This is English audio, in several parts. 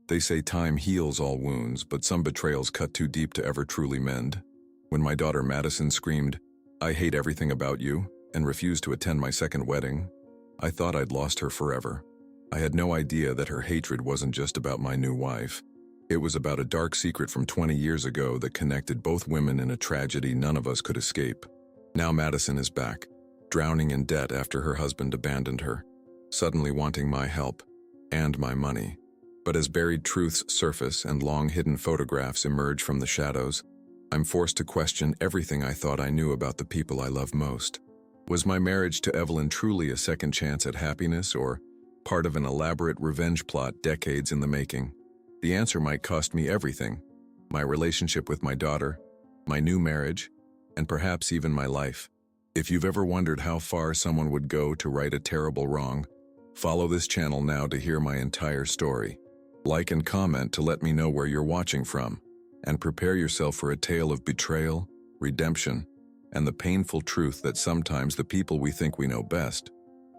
They say time heals all wounds, but some betrayals cut too deep to ever truly mend. When my daughter Madison screamed, "I hate everything about you," and refused to attend my second wedding, I thought I'd lost her forever. I had no idea that her hatred wasn't just about my new wife. It was about a dark secret from 20 years ago that connected both women in a tragedy none of us could escape. Now Madison is back, drowning in debt after her husband abandoned her, suddenly wanting my help and my money. But as buried truths surface and long-hidden photographs emerge from the shadows, I'm forced to question everything I thought I knew about the people I love most. Was my marriage to Evelyn truly a second chance at happiness, or part of an elaborate revenge plot decades in the making? The answer might cost me everything: my relationship with my daughter, my new marriage, and perhaps even my life. If you've ever wondered how far someone would go to right a terrible wrong, follow this channel now to hear my entire story. Like and comment to let me know where you're watching from, and prepare yourself for a tale of betrayal, redemption, and the painful truth that sometimes the people we think we know best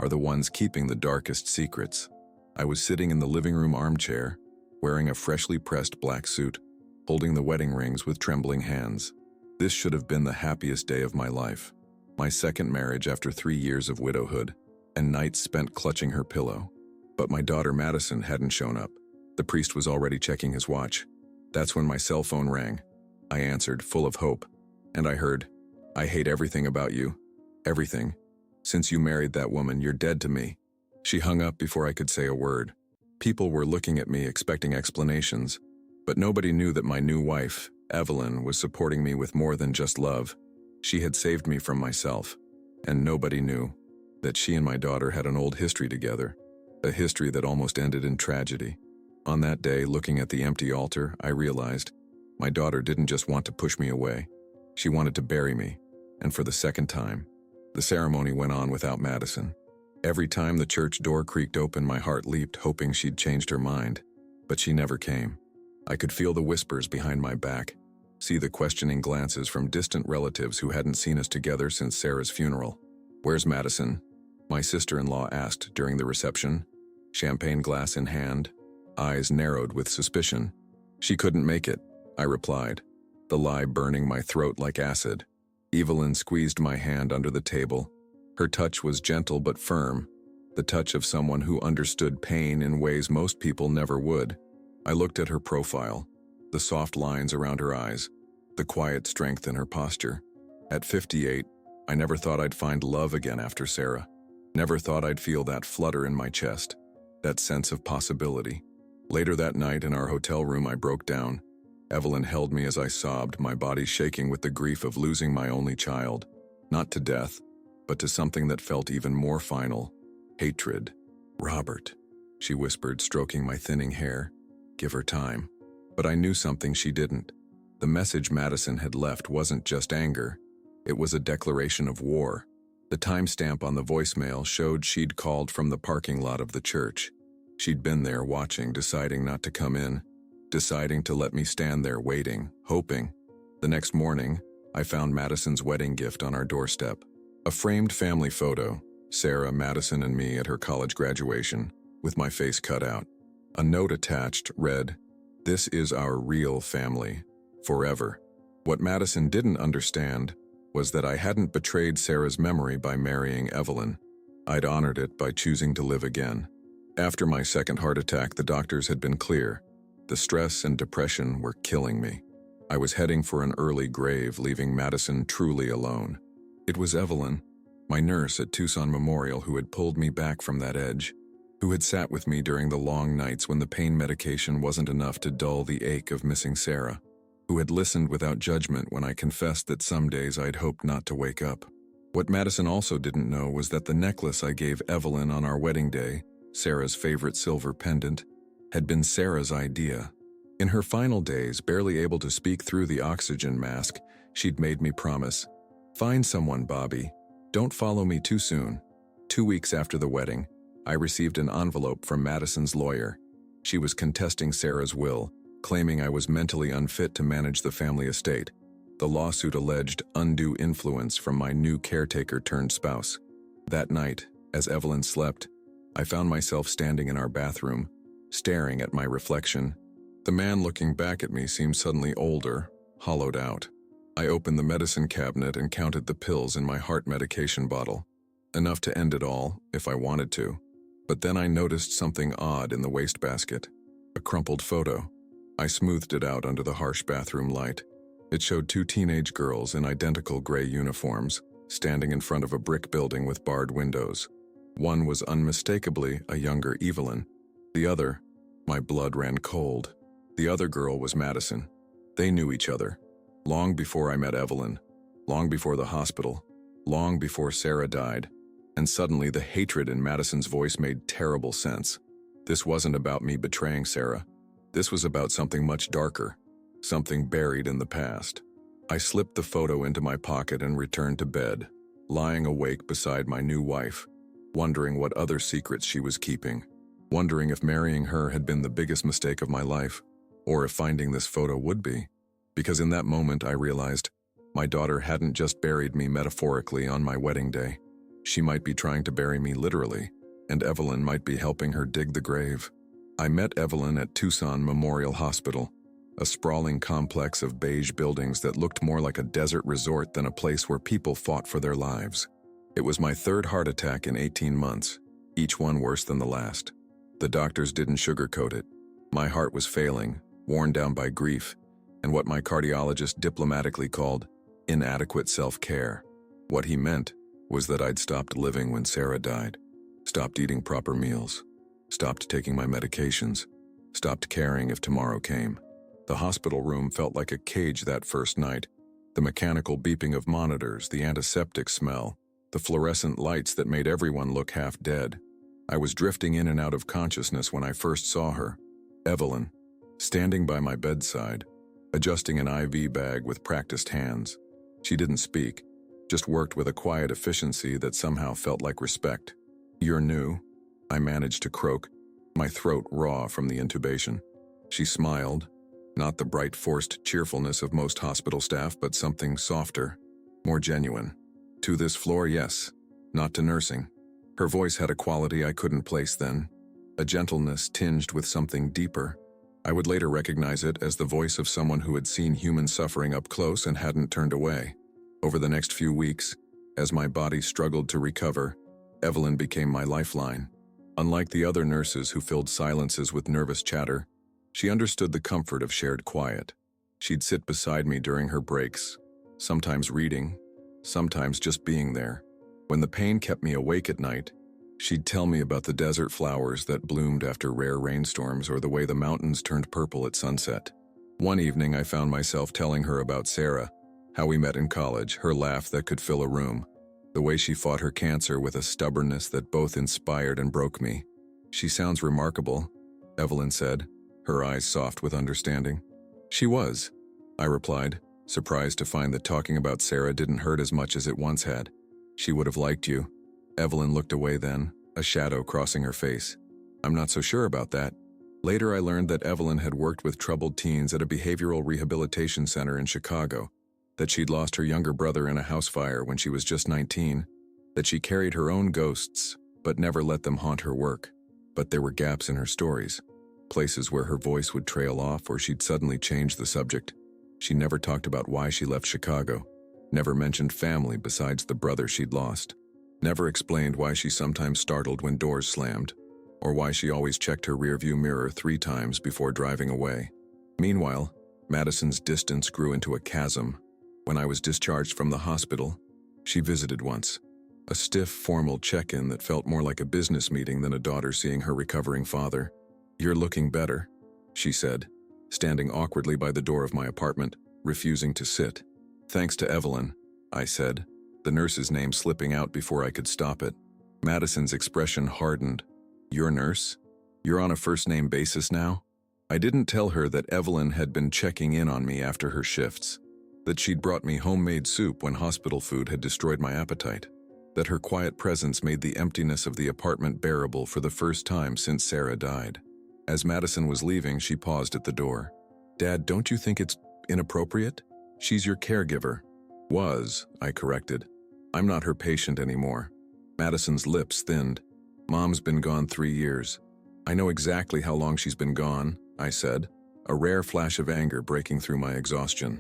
are the ones keeping the darkest secrets. I was sitting in the living room armchair, wearing a freshly pressed black suit, holding the wedding rings with trembling hands. This should have been the happiest day of my life. My second marriage after 3 years of widowhood, and nights spent clutching her pillow. But my daughter Madison hadn't shown up. The priest was already checking his watch. That's when my cell phone rang. I answered, full of hope, and I heard, "I hate everything about you. Everything. Since you married that woman, you're dead to me." She hung up before I could say a word. People were looking at me expecting explanations, but nobody knew that my new wife, Evelyn, was supporting me with more than just love. She had saved me from myself, and nobody knew that she and my daughter had an old history together, a history that almost ended in tragedy. On that day, looking at the empty altar, I realized my daughter didn't just want to push me away. She wanted to bury me, and for the second time, the ceremony went on without Madison. Every time the church door creaked open, my heart leaped, hoping she'd changed her mind, but she never came. I could feel the whispers behind my back, see the questioning glances from distant relatives who hadn't seen us together since Sarah's funeral. "Where's Madison?" my sister-in-law asked during the reception, champagne glass in hand, eyes narrowed with suspicion. "She couldn't make it," I replied, the lie burning my throat like acid. Evelyn squeezed my hand under the table. Her touch was gentle but firm, the touch of someone who understood pain in ways most people never would. I looked at her profile, the soft lines around her eyes, the quiet strength in her posture. At 58, I never thought I'd find love again after Sarah. Never thought I'd feel that flutter in my chest, that sense of possibility. Later that night in our hotel room, I broke down. Evelyn held me as I sobbed, my body shaking with the grief of losing my only child. Not to death, but to something that felt even more final: hatred. "Robert," she whispered, stroking my thinning hair. "Give her time." But I knew something she didn't. The message Madison had left wasn't just anger. It was a declaration of war. The timestamp on the voicemail showed she'd called from the parking lot of the church. She'd been there watching, deciding not to come in, deciding to let me stand there waiting, hoping. The next morning, I found Madison's wedding gift on our doorstep. A framed family photo, Sarah, Madison, and me at her college graduation, with my face cut out. A note attached read, "This is our real family, forever." What Madison didn't understand was that I hadn't betrayed Sarah's memory by marrying Evelyn. I'd honored it by choosing to live again. After my second heart attack, the doctors had been clear. The stress and depression were killing me. I was heading for an early grave, leaving Madison truly alone. It was Evelyn, my nurse at Tucson Memorial, who had pulled me back from that edge, who had sat with me during the long nights when the pain medication wasn't enough to dull the ache of missing Sarah, who had listened without judgment when I confessed that some days I'd hoped not to wake up. What Madison also didn't know was that the necklace I gave Evelyn on our wedding day, Sarah's favorite silver pendant, had been Sarah's idea. In her final days, barely able to speak through the oxygen mask, she'd made me promise, "Find someone, Bobby. Don't follow me too soon." 2 weeks after the wedding, I received an envelope from Madison's lawyer. She was contesting Sarah's will, claiming I was mentally unfit to manage the family estate. The lawsuit alleged undue influence from my new caretaker-turned-spouse. That night, as Evelyn slept, I found myself standing in our bathroom, staring at my reflection. The man looking back at me seemed suddenly older, hollowed out. I opened the medicine cabinet and counted the pills in my heart medication bottle. Enough to end it all, if I wanted to. But then I noticed something odd in the wastebasket. A crumpled photo. I smoothed it out under the harsh bathroom light. It showed two teenage girls in identical gray uniforms, standing in front of a brick building with barred windows. One was unmistakably a younger Evelyn. The other, my blood ran cold. The other girl was Madison. They knew each other. Long before I met Evelyn. Long before the hospital. Long before Sarah died. And suddenly the hatred in Madison's voice made terrible sense. This wasn't about me betraying Sarah. This was about something much darker. Something buried in the past. I slipped the photo into my pocket and returned to bed, lying awake beside my new wife, wondering what other secrets she was keeping, wondering if marrying her had been the biggest mistake of my life, or if finding this photo would be. Because in that moment I realized my daughter hadn't just buried me metaphorically on my wedding day. She might be trying to bury me literally, and Evelyn might be helping her dig the grave. I met Evelyn at Tucson Memorial Hospital, a sprawling complex of beige buildings that looked more like a desert resort than a place where people fought for their lives. It was my third heart attack in 18 months, each one worse than the last. The doctors didn't sugarcoat it. My heart was failing, worn down by grief, and what my cardiologist diplomatically called inadequate self-care. What he meant was that I'd stopped living when Sarah died, stopped eating proper meals, stopped taking my medications, stopped caring if tomorrow came. The hospital room felt like a cage that first night. The mechanical beeping of monitors, the antiseptic smell, the fluorescent lights that made everyone look half dead. I was drifting in and out of consciousness when I first saw her, Evelyn, standing by my bedside, adjusting an IV bag with practiced hands. She didn't speak, just worked with a quiet efficiency that somehow felt like respect. "You're new," I managed to croak, my throat raw from the intubation. She smiled, not the bright forced cheerfulness of most hospital staff, but something softer, more genuine. "To this floor, yes, not to nursing." Her voice had a quality I couldn't place then, a gentleness tinged with something deeper. I would later recognize it as the voice of someone who had seen human suffering up close and hadn't turned away. Over the next few weeks, as my body struggled to recover, Evelyn became my lifeline. Unlike the other nurses who filled silences with nervous chatter, she understood the comfort of shared quiet. She'd sit beside me during her breaks, sometimes reading, sometimes just being there. When the pain kept me awake at night, she'd tell me about the desert flowers that bloomed after rare rainstorms or the way the mountains turned purple at sunset. One evening I found myself telling her about Sarah, how we met in college, her laugh that could fill a room, the way she fought her cancer with a stubbornness that both inspired and broke me. "She sounds remarkable," Evelyn said, her eyes soft with understanding. "She was," I replied, surprised to find that talking about Sarah didn't hurt as much as it once had. "She would have liked you." Evelyn looked away then, a shadow crossing her face. "I'm not so sure about that." Later I learned that Evelyn had worked with troubled teens at a behavioral rehabilitation center in Chicago, that she'd lost her younger brother in a house fire when she was just 19, that she carried her own ghosts but never let them haunt her work. But there were gaps in her stories, places where her voice would trail off or she'd suddenly change the subject. She never talked about why she left Chicago, never mentioned family besides the brother she'd lost, never explained why she sometimes startled when doors slammed, or why she always checked her rearview mirror 3 times before driving away. Meanwhile, Madison's distance grew into a chasm. When I was discharged from the hospital, she visited once. A stiff, formal check-in that felt more like a business meeting than a daughter seeing her recovering father. "You're looking better," she said, standing awkwardly by the door of my apartment, refusing to sit. "Thanks to Evelyn," I said, the nurse's name slipping out before I could stop it. Madison's expression hardened. "Your nurse? You're on a first-name basis now?" I didn't tell her that Evelyn had been checking in on me after her shifts, that she'd brought me homemade soup when hospital food had destroyed my appetite, that her quiet presence made the emptiness of the apartment bearable for the first time since Sarah died. As Madison was leaving, she paused at the door. "Dad, don't you think it's inappropriate? She's your caregiver." "Was," I corrected. "I'm not her patient anymore." Madison's lips thinned. "Mom's been gone 3 years. I know exactly how long she's been gone, I said, a rare flash of anger breaking through my exhaustion.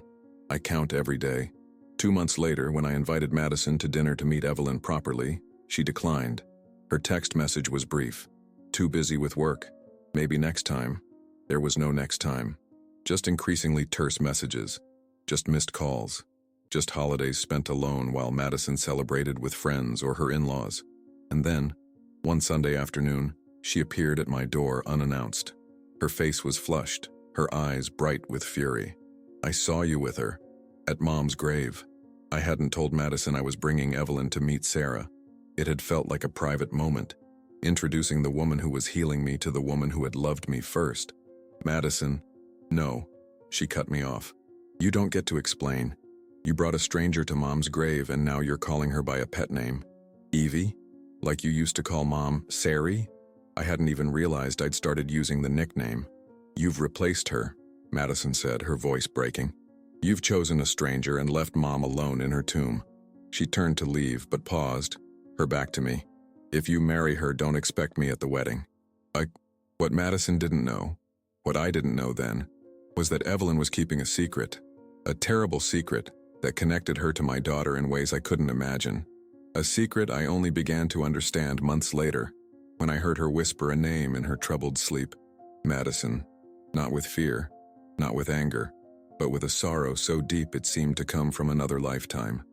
I count every day. 2 months later, when I invited Madison to dinner to meet Evelyn properly, she declined. Her text message was brief. Too busy with work. Maybe next time. There was no next time. Just increasingly terse messages. Just missed calls. Just holidays spent alone while Madison celebrated with friends or her in-laws. And then, one Sunday afternoon, she appeared at my door unannounced. Her face was flushed, her eyes bright with fury. I saw you with her. At Mom's grave. I hadn't told Madison I was bringing Evelyn to meet Sarah. It had felt like a private moment, introducing the woman who was healing me to the woman who had loved me first. Madison, no, she cut me off. You don't get to explain. You brought a stranger to Mom's grave and now you're calling her by a pet name. Evie? Like you used to call Mom Sari? I hadn't even realized I'd started using the nickname. You've replaced her, Madison said, her voice breaking. You've chosen a stranger and left Mom alone in her tomb. She turned to leave, but paused, her back to me. If you marry her, don't expect me at the wedding. What Madison didn't know, what I didn't know then, was that Evelyn was keeping a secret. A terrible secret that connected her to my daughter in ways I couldn't imagine. A secret I only began to understand months later, when I heard her whisper a name in her troubled sleep. Madison. Not with fear, not with anger, but with a sorrow so deep it seemed to come from another lifetime.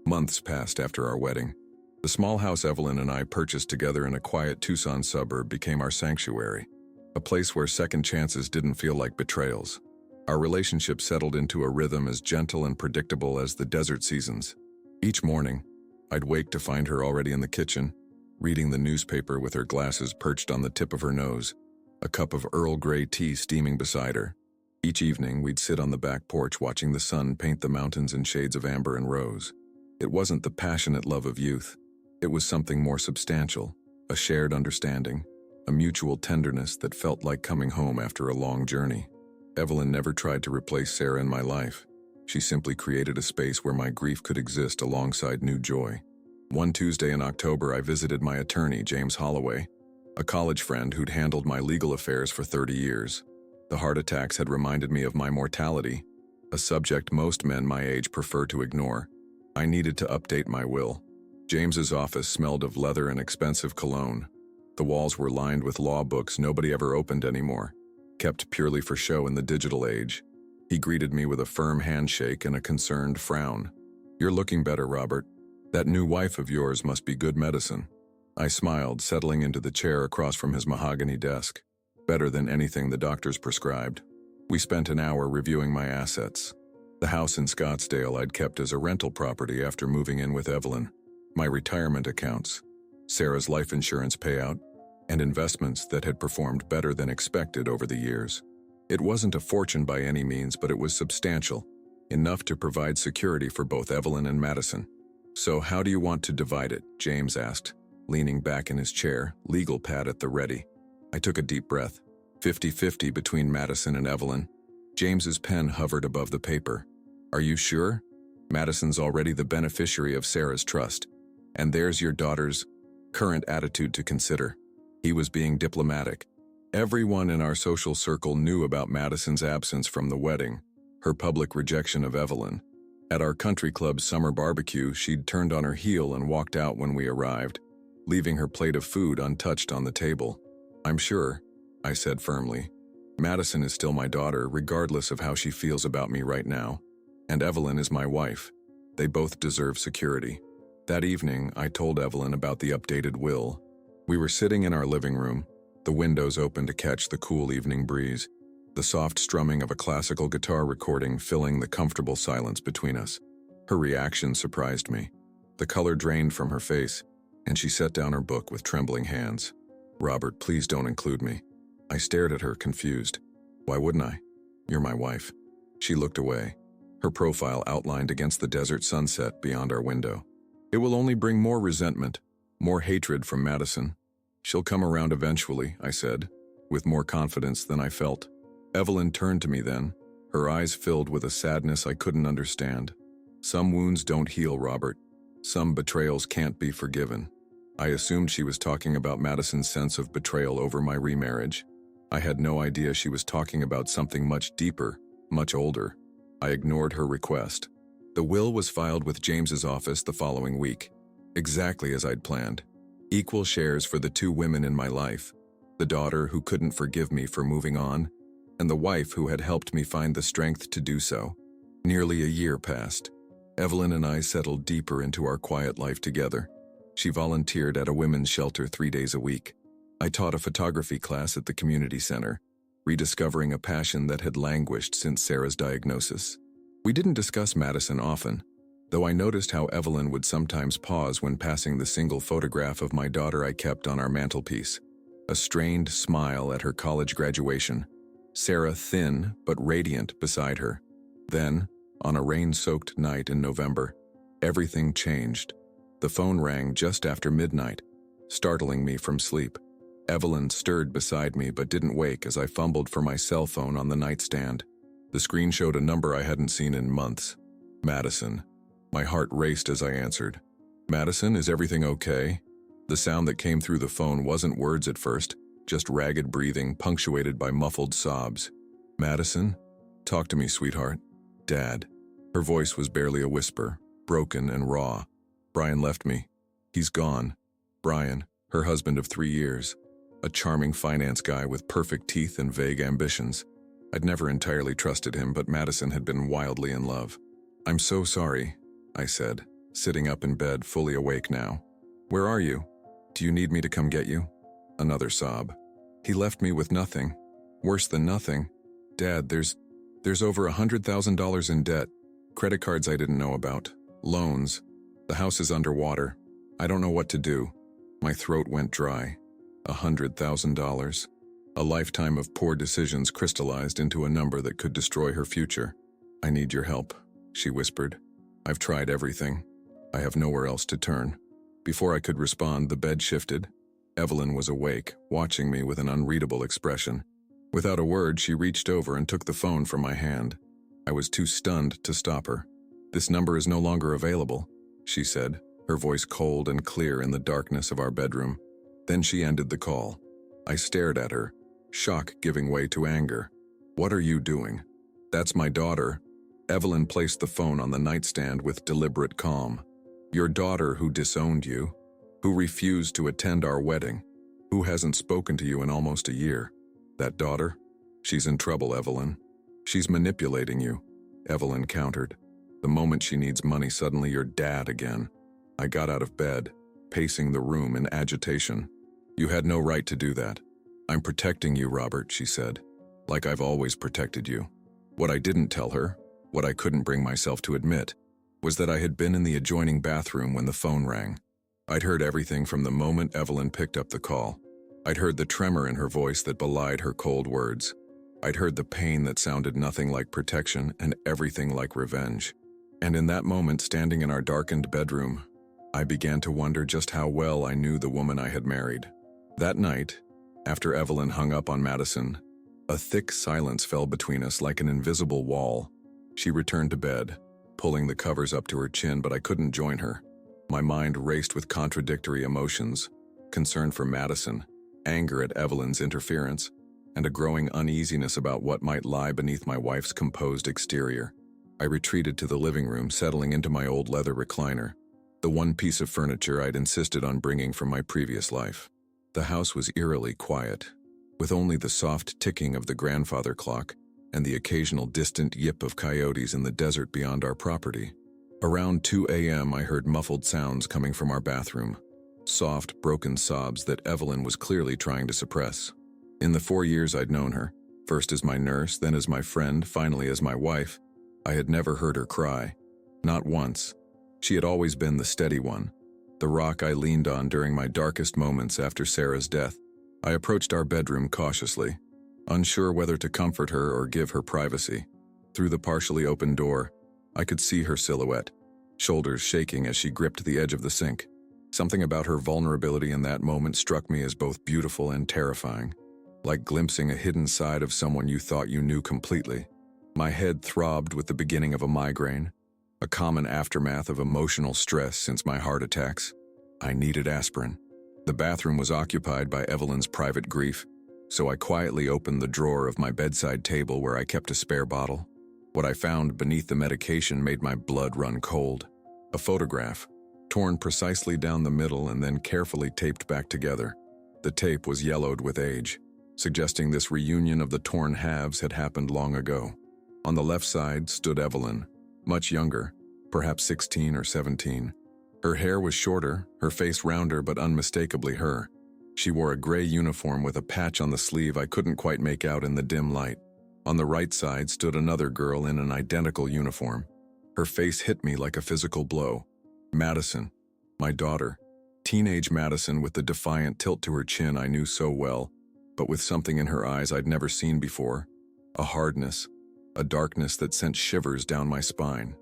Months passed after our wedding. The small house Evelyn and I purchased together in a quiet Tucson suburb became our sanctuary, a place where second chances didn't feel like betrayals. Our relationship settled into a rhythm as gentle and predictable as the desert seasons. Each morning, I'd wake to find her already in the kitchen, reading the newspaper with her glasses perched on the tip of her nose, a cup of Earl Grey tea steaming beside her. Each evening, we'd sit on the back porch watching the sun paint the mountains in shades of amber and rose. It wasn't the passionate love of youth. It was something more substantial, a shared understanding, a mutual tenderness that felt like coming home after a long journey. Evelyn never tried to replace Sarah in my life. She simply created a space where my grief could exist alongside new joy. One Tuesday in October, I visited my attorney, James Holloway, a college friend who'd handled my legal affairs for 30 years. The heart attacks had reminded me of my mortality, a subject most men my age prefer to ignore. I needed to update my will. James's office smelled of leather and expensive cologne. The walls were lined with law books nobody ever opened anymore, kept purely for show in the digital age. He greeted me with a firm handshake and a concerned frown. You're looking better, Robert. That new wife of yours must be good medicine. I smiled, settling into the chair across from his mahogany desk. Better than anything the doctors prescribed. We spent an hour reviewing my assets. The house in Scottsdale I'd kept as a rental property after moving in with Evelyn. My retirement accounts, Sarah's life insurance payout, and investments that had performed better than expected over the years. It wasn't a fortune by any means, but it was substantial, enough to provide security for both Evelyn and Madison. So how do you want to divide it? James asked, leaning back in his chair, legal pad at the ready. I took a deep breath. 50-50 between Madison and Evelyn. James's pen hovered above the paper. Are you sure? Madison's already the beneficiary of Sarah's trust. And there's your daughter's current attitude to consider. He was being diplomatic. Everyone in our social circle knew about Madison's absence from the wedding, her public rejection of Evelyn. At our country club's summer barbecue, she'd turned on her heel and walked out when we arrived, leaving her plate of food untouched on the table. I'm sure, I said firmly. Madison is still my daughter, regardless of how she feels about me right now. And Evelyn is my wife. They both deserve security. That evening, I told Evelyn about the updated will. We were sitting in our living room, the windows open to catch the cool evening breeze, the soft strumming of a classical guitar recording filling the comfortable silence between us. Her reaction surprised me. The color drained from her face, and she set down her book with trembling hands. Robert, please don't include me. I stared at her, confused. Why wouldn't I? You're my wife. She looked away, her profile outlined against the desert sunset beyond our window. It will only bring more resentment, more hatred from Madison. She'll come around eventually, I said, with more confidence than I felt. Evelyn turned to me then, her eyes filled with a sadness I couldn't understand. Some wounds don't heal, Robert. Some betrayals can't be forgiven. I assumed she was talking about Madison's sense of betrayal over my remarriage. I had no idea she was talking about something much deeper, much older. I ignored her request. The will was filed with James's office the following week, exactly as I'd planned. Equal shares for the two women in my life, the daughter who couldn't forgive me for moving on, and the wife who had helped me find the strength to do so. Nearly a year passed. Evelyn and I settled deeper into our quiet life together. She volunteered at a women's shelter 3 days a week. I taught a photography class at the community center, rediscovering a passion that had languished since Sarah's diagnosis. We didn't discuss Madison often, though I noticed how Evelyn would sometimes pause when passing the single photograph of my daughter I kept on our mantelpiece. A strained smile at her college graduation. Sarah thin but radiant beside her. Then, on a rain-soaked night in November, everything changed. The phone rang just after midnight, startling me from sleep. Evelyn stirred beside me but didn't wake as I fumbled for my cell phone on the nightstand. The screen showed a number I hadn't seen in months. Madison. My heart raced as I answered. "Madison, is everything okay?" The sound that came through the phone wasn't words at first, just ragged breathing punctuated by muffled sobs. "Madison? Talk to me, sweetheart." "Dad." Her voice was barely a whisper, broken and raw. "Brian left me. He's gone." Brian, her husband of 3 years. A charming finance guy with perfect teeth and vague ambitions. I'd never entirely trusted him, but Madison had been wildly in love. "I'm so sorry," I said, sitting up in bed, fully awake now. "Where are you? Do you need me to come get you?" Another sob. "He left me with nothing. Worse than nothing. Dad, there's over $100,000 in debt. Credit cards I didn't know about. Loans. The house is underwater. I don't know what to do." My throat went dry. $100,000. A lifetime of poor decisions crystallized into a number that could destroy her future. "I need your help," she whispered. "I've tried everything. I have nowhere else to turn." Before I could respond, the bed shifted. Evelyn was awake, watching me with an unreadable expression. Without a word, she reached over and took the phone from my hand. I was too stunned to stop her. "This number is no longer available," she said, her voice cold and clear in the darkness of our bedroom. Then she ended the call. I stared at her, shock giving way to anger. "What are you doing?" "That's my daughter." Evelyn placed the phone on the nightstand with deliberate calm. "Your daughter who disowned you, who refused to attend our wedding, who hasn't spoken to you in almost a year. That daughter? She's in trouble, Evelyn. She's manipulating you," Evelyn countered. "The moment she needs money, suddenly you're dad again." I got out of bed, pacing the room in agitation. "You had no right to do that." "I'm protecting you, Robert," she said, "like I've always protected you." What I didn't tell her, what I couldn't bring myself to admit, was that I had been in the adjoining bathroom when the phone rang. I'd heard everything from the moment Evelyn picked up the call. I'd heard the tremor in her voice that belied her cold words. I'd heard the pain that sounded nothing like protection and everything like revenge. And in that moment, standing in our darkened bedroom, I began to wonder just how well I knew the woman I had married. That night, after Evelyn hung up on Madison, a thick silence fell between us like an invisible wall. She returned to bed, pulling the covers up to her chin, but I couldn't join her. My mind raced with contradictory emotions, concern for Madison, anger at Evelyn's interference, and a growing uneasiness about what might lie beneath my wife's composed exterior. I retreated to the living room, settling into my old leather recliner, the one piece of furniture I'd insisted on bringing from my previous life. The house was eerily quiet, with only the soft ticking of the grandfather clock and the occasional distant yip of coyotes in the desert beyond our property. Around 2 a.m. I heard muffled sounds coming from our bathroom, soft, broken sobs that Evelyn was clearly trying to suppress. In the 4 years I'd known her, first as my nurse, then as my friend, finally as my wife, I had never heard her cry. Not once. She had always been the steady one, the rock I leaned on during my darkest moments after Sarah's death. I approached our bedroom cautiously, unsure whether to comfort her or give her privacy. Through the partially open door, I could see her silhouette, shoulders shaking as she gripped the edge of the sink. Something about her vulnerability in that moment struck me as both beautiful and terrifying, like glimpsing a hidden side of someone you thought you knew completely. My head throbbed with the beginning of a migraine, a common aftermath of emotional stress since my heart attacks. I needed aspirin. The bathroom was occupied by Evelyn's private grief, so I quietly opened the drawer of my bedside table where I kept a spare bottle. What I found beneath the medication made my blood run cold. A photograph, torn precisely down the middle and then carefully taped back together. The tape was yellowed with age, suggesting this reunion of the torn halves had happened long ago. On the left side stood Evelyn, much younger, perhaps 16 or 17. Her hair was shorter, her face rounder but unmistakably her. She wore a gray uniform with a patch on the sleeve I couldn't quite make out in the dim light. On the right side stood another girl in an identical uniform. Her face hit me like a physical blow. Madison, my daughter. Teenage Madison with the defiant tilt to her chin I knew so well, but with something in her eyes I'd never seen before. A hardness, a darkness that sent shivers down my spine.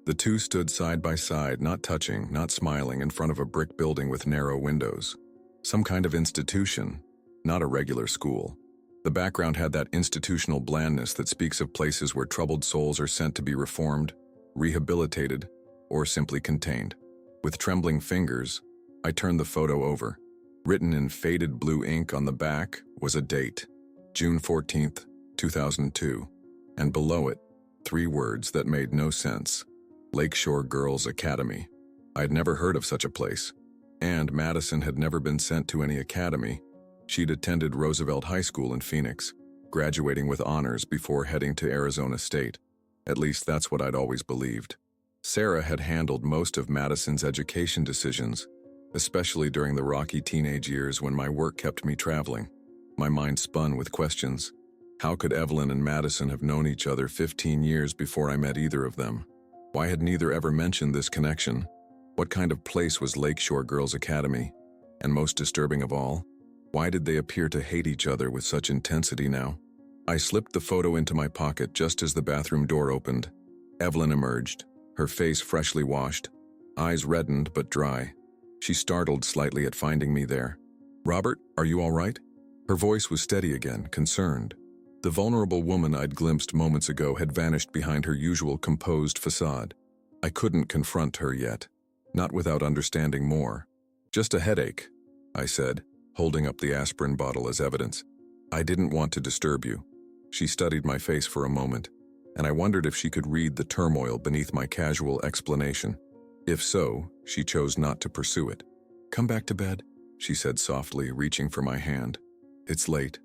The two stood side by side, not touching, not smiling, in front of a brick building with narrow windows. Some kind of institution, not a regular school. The background had that institutional blandness that speaks of places where troubled souls are sent to be reformed, rehabilitated, or simply contained. With trembling fingers, I turned the photo over. Written in faded blue ink on the back was a date, June 14th, 2002, and below it, 3 words that made no sense: Lakeshore Girls Academy. I'd never heard of such a place. And Madison had never been sent to any academy. She'd attended Roosevelt High School in Phoenix, graduating with honors before heading to Arizona State. At least that's what I'd always believed. Sarah had handled most of Madison's education decisions, especially during the rocky teenage years when my work kept me traveling. My mind spun with questions. How could Evelyn and Madison have known each other 15 years before I met either of them? Why had neither ever mentioned this connection? What kind of place was Lakeshore Girls Academy? And most disturbing of all, why did they appear to hate each other with such intensity now? I slipped the photo into my pocket just as the bathroom door opened. Evelyn emerged, her face freshly washed, eyes reddened but dry. She startled slightly at finding me there. "Robert, are you all right?" Her voice was steady again, concerned. The vulnerable woman I'd glimpsed moments ago had vanished behind her usual composed facade. I couldn't confront her yet, not without understanding more. "Just a headache," I said, holding up the aspirin bottle as evidence. "I didn't want to disturb you." She studied my face for a moment, and I wondered if she could read the turmoil beneath my casual explanation. If so, she chose not to pursue it. "Come back to bed," she said softly, reaching for my hand. "It's late."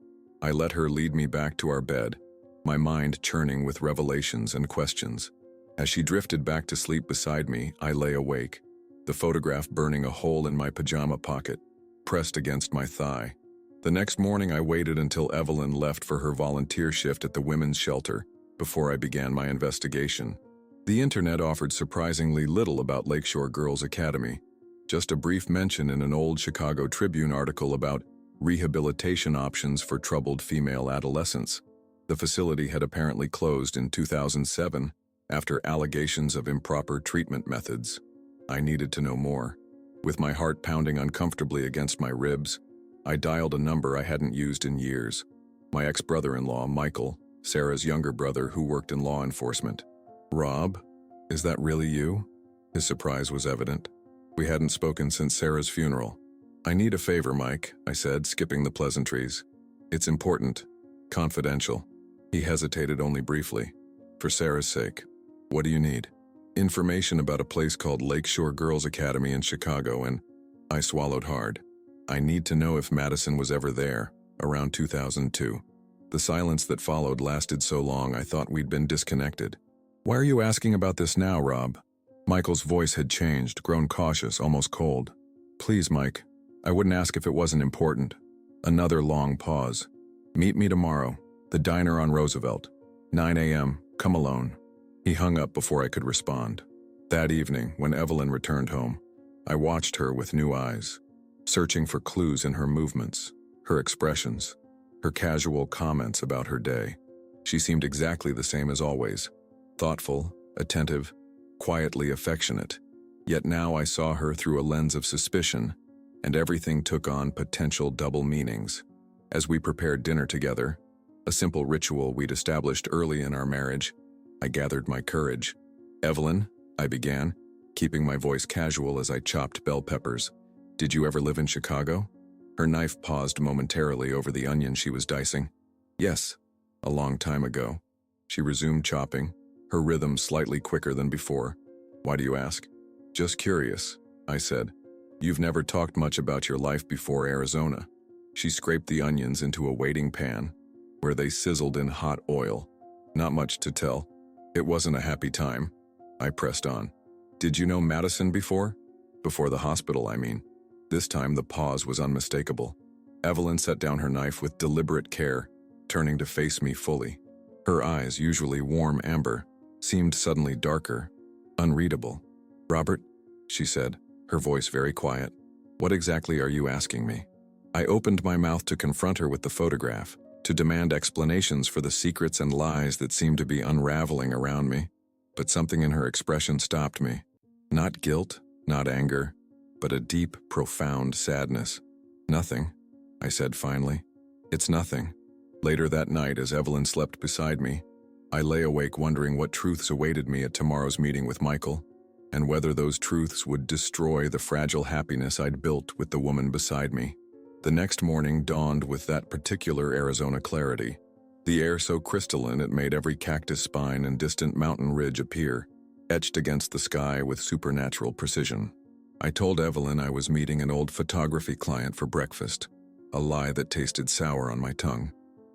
I let her lead me back to our bed, my mind churning with revelations and questions. As she drifted back to sleep beside me, I lay awake, the photograph burning a hole in my pajama pocket, pressed against my thigh. The next morning I waited until Evelyn left for her volunteer shift at the women's shelter before I began my investigation. The internet offered surprisingly little about Lakeshore Girls Academy, just a brief mention in an old Chicago Tribune article about rehabilitation options for troubled female adolescents. The facility had apparently closed in 2007 after allegations of improper treatment methods. I needed to know more. With my heart pounding uncomfortably against my ribs, I dialed a number I hadn't used in years. My ex-brother-in-law, Michael, Sarah's younger brother who worked in law enforcement. "Rob, is that really you?" His surprise was evident. We hadn't spoken since Sarah's funeral. "I need a favor, Mike," I said, skipping the pleasantries. "It's important. Confidential." He hesitated only briefly. "For Sarah's sake. What do you need?" "Information about a place called Lakeshore Girls Academy in Chicago," and I swallowed hard. "I need to know if Madison was ever there, around 2002. The silence that followed lasted so long I thought we'd been disconnected. "Why are you asking about this now, Rob?" Michael's voice had changed, grown cautious, almost cold. "Please, Mike. I wouldn't ask if it wasn't important." Another long pause. "Meet me tomorrow. The diner on Roosevelt. 9 a.m. Come alone." He hung up before I could respond. That evening, when Evelyn returned home, I watched her with new eyes, searching for clues in her movements, her expressions, her casual comments about her day. She seemed exactly the same as always, thoughtful, attentive, quietly affectionate. Yet now I saw her through a lens of suspicion, and everything took on potential double meanings. As we prepared dinner together, a simple ritual we'd established early in our marriage, I gathered my courage. "Evelyn," I began, keeping my voice casual as I chopped bell peppers, "did you ever live in Chicago?" Her knife paused momentarily over the onion she was dicing. Yes, a long time ago. She resumed chopping, her rhythm slightly quicker than before. Why do you ask? Just curious, I said. You've never talked much about your life before Arizona. She scraped the onions into a waiting pan, where they sizzled in hot oil. Not much to tell. It wasn't a happy time. I pressed on. Did you know Madison before? Before the hospital, I mean. This time the pause was unmistakable. Evelyn set down her knife with deliberate care, turning to face me fully. Her eyes, usually warm amber, seemed suddenly darker, unreadable. Robert, she said, her voice very quiet. What exactly are you asking me? I opened my mouth to confront her with the photograph, to demand explanations for the secrets and lies that seemed to be unraveling around me. But something in her expression stopped me. Not guilt, not anger, but a deep, profound sadness. Nothing, I said finally. It's nothing. Later that night, as Evelyn slept beside me, I lay awake wondering what truths awaited me at tomorrow's meeting with Michael, and whether those truths would destroy the fragile happiness I'd built with the woman beside me. The next morning dawned with that particular Arizona clarity. The air so crystalline it made every cactus spine and distant mountain ridge appear, etched against the sky with supernatural precision. I told Evelyn I was meeting an old photography client for breakfast, a lie that tasted sour on my tongue.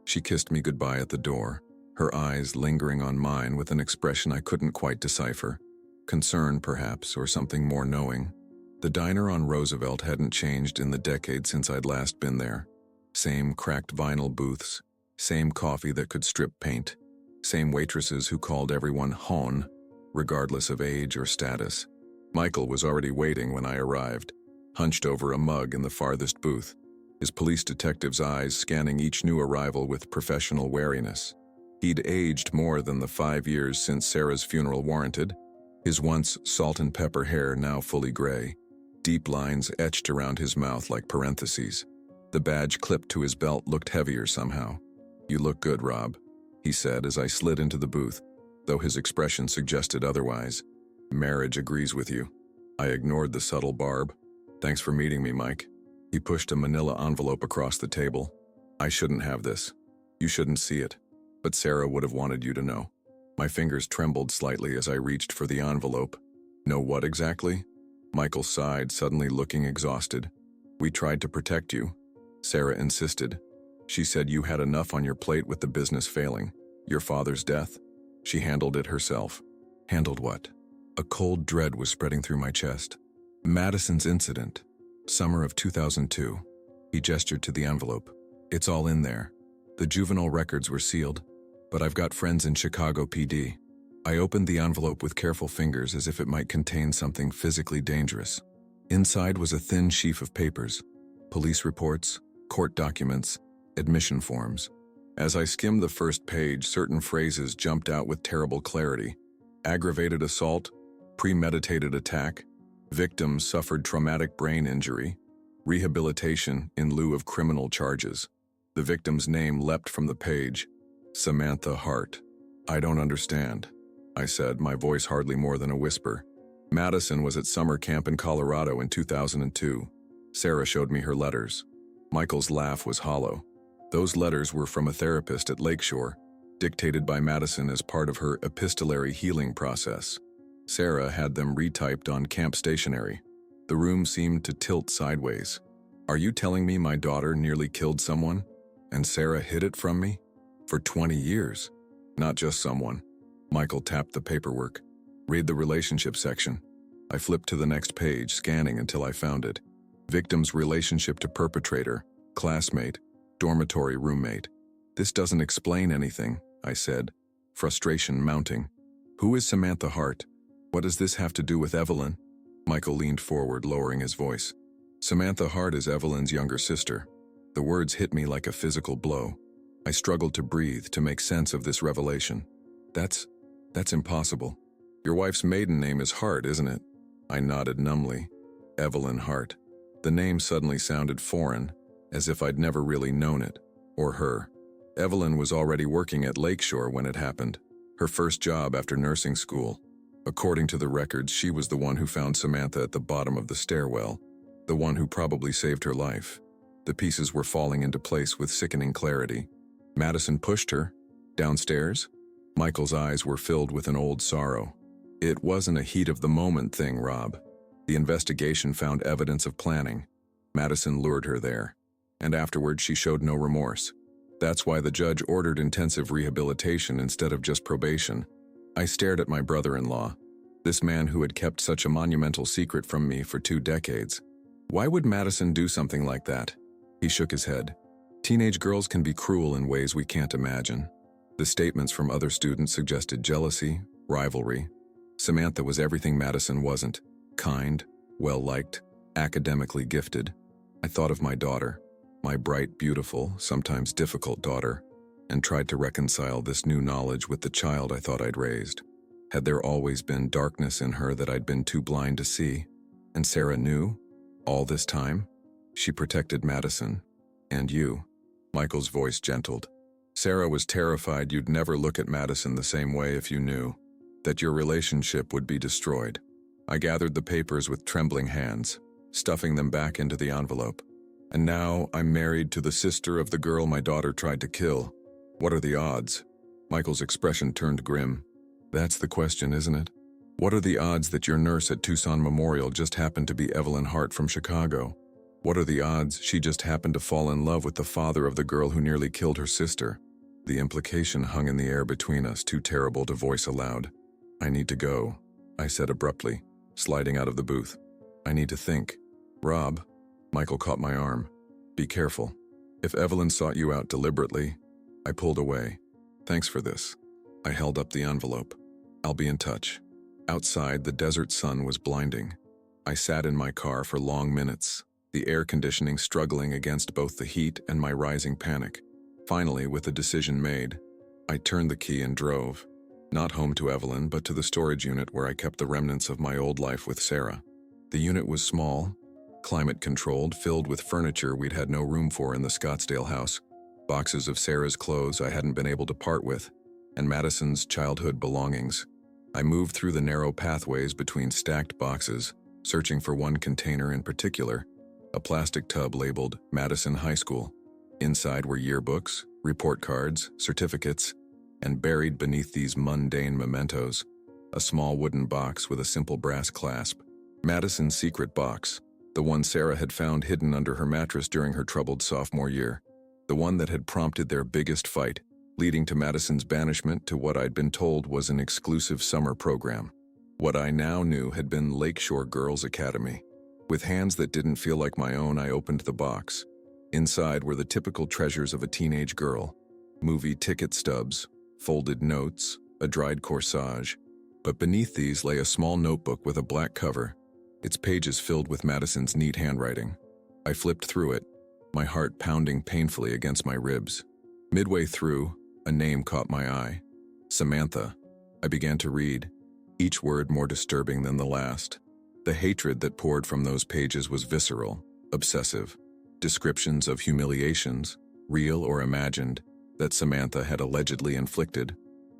She kissed me goodbye at the door, her eyes lingering on mine with an expression I couldn't quite decipher. Concern, perhaps, or something more knowing. The diner on Roosevelt hadn't changed in the decade since I'd last been there. Same cracked vinyl booths, same coffee that could strip paint, same waitresses who called everyone hon, regardless of age or status. Michael was already waiting when I arrived, hunched over a mug in the farthest booth, his police detective's eyes scanning each new arrival with professional wariness. He'd aged more than the 5 years since Sarah's funeral warranted, his once salt and pepper hair now fully gray, deep lines etched around his mouth like parentheses. The badge clipped to his belt looked heavier somehow. You look good, Rob, he said as I slid into the booth, though his expression suggested otherwise. Marriage agrees with you. I ignored the subtle barb. Thanks for meeting me, Mike. He pushed a manila envelope across the table. I shouldn't have this. You shouldn't see it. But Sarah would have wanted you to know. My fingers trembled slightly as I reached for the envelope. Know what exactly? Michael sighed, suddenly looking exhausted. We tried to protect you. Sarah insisted. She said you had enough on your plate with the business failing. Your father's death. She handled it herself. Handled what? A cold dread was spreading through my chest. Madison's incident. Summer of 2002. He gestured to the envelope. It's all in there. The juvenile records were sealed, but I've got friends in Chicago PD. I opened the envelope with careful fingers as if it might contain something physically dangerous. Inside was a thin sheaf of papers. Police reports, court documents, admission forms. As I skimmed the first page, certain phrases jumped out with terrible clarity. Aggravated assault, premeditated attack, victims suffered traumatic brain injury, rehabilitation in lieu of criminal charges. The victim's name leapt from the page. Samantha Hart. I don't understand, I said, my voice hardly more than a whisper. Madison was at summer camp in Colorado in 2002. Sarah showed me her letters. Michael's laugh was hollow. Those letters were from a therapist at Lakeshore, dictated by Madison as part of her epistolary healing process. Sarah had them retyped on camp stationery. The room seemed to tilt sideways. Are you telling me my daughter nearly killed someone, and Sarah hid it from me? For 20 years. Not just someone. Michael tapped the paperwork. Read the relationship section. I flipped to the next page, scanning until I found it. Victim's relationship to perpetrator, classmate, dormitory roommate. This doesn't explain anything, I said, frustration mounting. Who is Samantha Hart? What does this have to do with Evelyn? Michael leaned forward, lowering his voice. Samantha Hart is Evelyn's younger sister. The words hit me like a physical blow. I struggled to breathe, to make sense of this revelation. That's impossible. Your wife's maiden name is Hart, isn't it? I nodded numbly. Evelyn Hart. The name suddenly sounded foreign, as if I'd never really known it, or her. Evelyn was already working at Lakeshore when it happened, her first job after nursing school. According to the records, she was the one who found Samantha at the bottom of the stairwell, the one who probably saved her life. The pieces were falling into place with sickening clarity. Madison pushed her. Downstairs? Michael's eyes were filled with an old sorrow. It wasn't a heat-of-the-moment thing, Rob. The investigation found evidence of planning. Madison lured her there, and afterward she showed no remorse. That's why the judge ordered intensive rehabilitation instead of just probation. I stared at my brother-in-law, this man who had kept such a monumental secret from me for 2 decades. Why would Madison do something like that? He shook his head. Teenage girls can be cruel in ways we can't imagine. The statements from other students suggested jealousy, rivalry. Samantha was everything Madison wasn't: kind, well-liked, academically gifted. I thought of my daughter, my bright, beautiful, sometimes difficult daughter, and tried to reconcile this new knowledge with the child I thought I'd raised. Had there always been darkness in her that I'd been too blind to see? And Sarah knew? All this time? She protected Madison. And you. Michael's voice gentled. Sarah was terrified you'd never look at Madison the same way if you knew that your relationship would be destroyed. I gathered the papers with trembling hands, stuffing them back into the envelope. And now I'm married to the sister of the girl my daughter tried to kill. What are the odds? Michael's expression turned grim. That's the question, isn't it? What are the odds that your nurse at Tucson Memorial just happened to be Evelyn Hart from Chicago? What are the odds she just happened to fall in love with the father of the girl who nearly killed her sister? The implication hung in the air between us, too terrible to voice aloud. I need to go, I said abruptly, sliding out of the booth. I need to think. Rob, Michael caught my arm. Be careful. If Evelyn sought you out deliberately, I pulled away. Thanks for this. I held up the envelope. I'll be in touch. Outside, the desert sun was blinding. I sat in my car for long minutes, the air conditioning struggling against both the heat and my rising panic. Finally, with a decision made, I turned the key and drove. Not home to Evelyn, but to the storage unit where I kept the remnants of my old life with Sarah. The unit was small, climate-controlled, filled with furniture we'd had no room for in the Scottsdale house, boxes of Sarah's clothes I hadn't been able to part with, and Madison's childhood belongings. I moved through the narrow pathways between stacked boxes, searching for one container in particular, a plastic tub labeled Madison High School. Inside were yearbooks, report cards, certificates, and buried beneath these mundane mementos, a small wooden box with a simple brass clasp. Madison's secret box, the one Sarah had found hidden under her mattress during her troubled sophomore year, the one that had prompted their biggest fight, leading to Madison's banishment to what I'd been told was an exclusive summer program. What I now knew had been Lakeshore Girls Academy. With hands that didn't feel like my own, I opened the box. Inside were the typical treasures of a teenage girl: movie ticket stubs, folded notes, a dried corsage. But beneath these lay a small notebook with a black cover, its pages filled with Madison's neat handwriting. I flipped through it, my heart pounding painfully against my ribs. Midway through, a name caught my eye. Samantha. I began to read, each word more disturbing than the last. The hatred that poured from those pages was visceral, obsessive. Descriptions of humiliations, real or imagined, that Samantha had allegedly inflicted.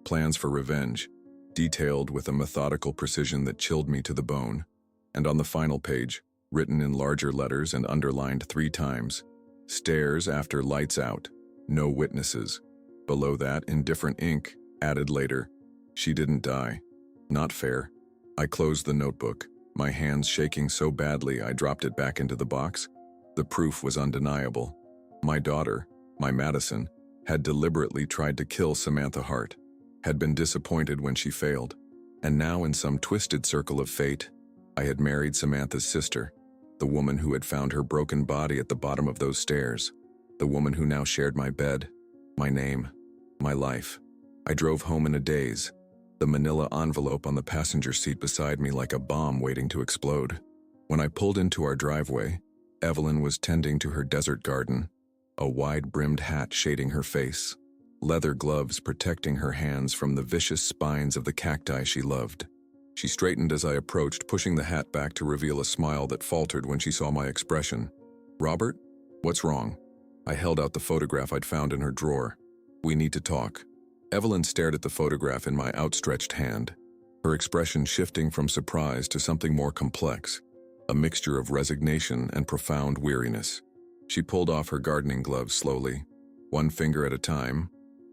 Plans for revenge, detailed with a methodical precision that chilled me to the bone. And on the final page, written in larger letters and underlined 3 times, stairs after lights out, no witnesses. Below that, in different ink, added later, she didn't die. Not fair. I closed the notebook, my hands shaking so badly I dropped it back into the box. The proof was undeniable. My daughter, my Madison, had deliberately tried to kill Samantha Hart, had been disappointed when she failed, and now in some twisted circle of fate, I had married Samantha's sister, the woman who had found her broken body at the bottom of those stairs, the woman who now shared my bed, my name, my life. I drove home in a daze, the manila envelope on the passenger seat beside me like a bomb waiting to explode. When I pulled into our driveway, Evelyn was tending to her desert garden, a wide-brimmed hat shading her face, leather gloves protecting her hands from the vicious spines of the cacti she loved. She straightened as I approached, pushing the hat back to reveal a smile that faltered when she saw my expression. "Robert, what's wrong?" I held out the photograph I'd found in her drawer. "We need to talk." Evelyn stared at the photograph in my outstretched hand, her expression shifting from surprise to something more complex, a mixture of resignation and profound weariness. She pulled off her gardening gloves slowly, one finger at a time,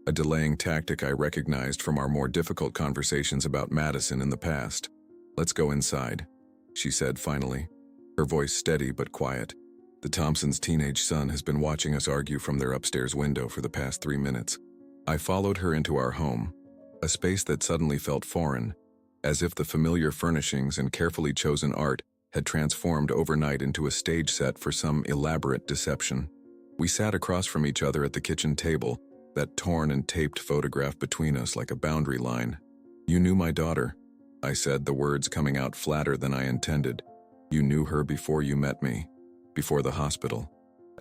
a delaying tactic I recognized from our more difficult conversations about Madison in the past. "Let's go inside," she said finally, her voice steady but quiet. "The Thompsons' teenage son has been watching us argue from their upstairs window for the past 3 minutes." I followed her into our home, a space that suddenly felt foreign, as if the familiar furnishings and carefully chosen art had transformed overnight into a stage set for some elaborate deception. We sat across from each other at the kitchen table, that torn and taped photograph between us like a boundary line. "You knew my daughter," I said, the words coming out flatter than I intended. "You knew her before you met me, before the hospital."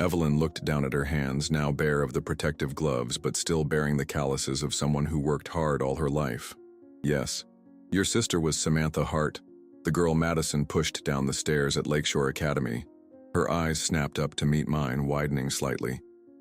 Evelyn looked down at her hands, now bare of the protective gloves but still bearing the calluses of someone who worked hard all her life. "Yes. Your sister was Samantha Hart, the girl Madison pushed down the stairs at Lakeshore Academy." Her eyes snapped up to meet mine, widening slightly.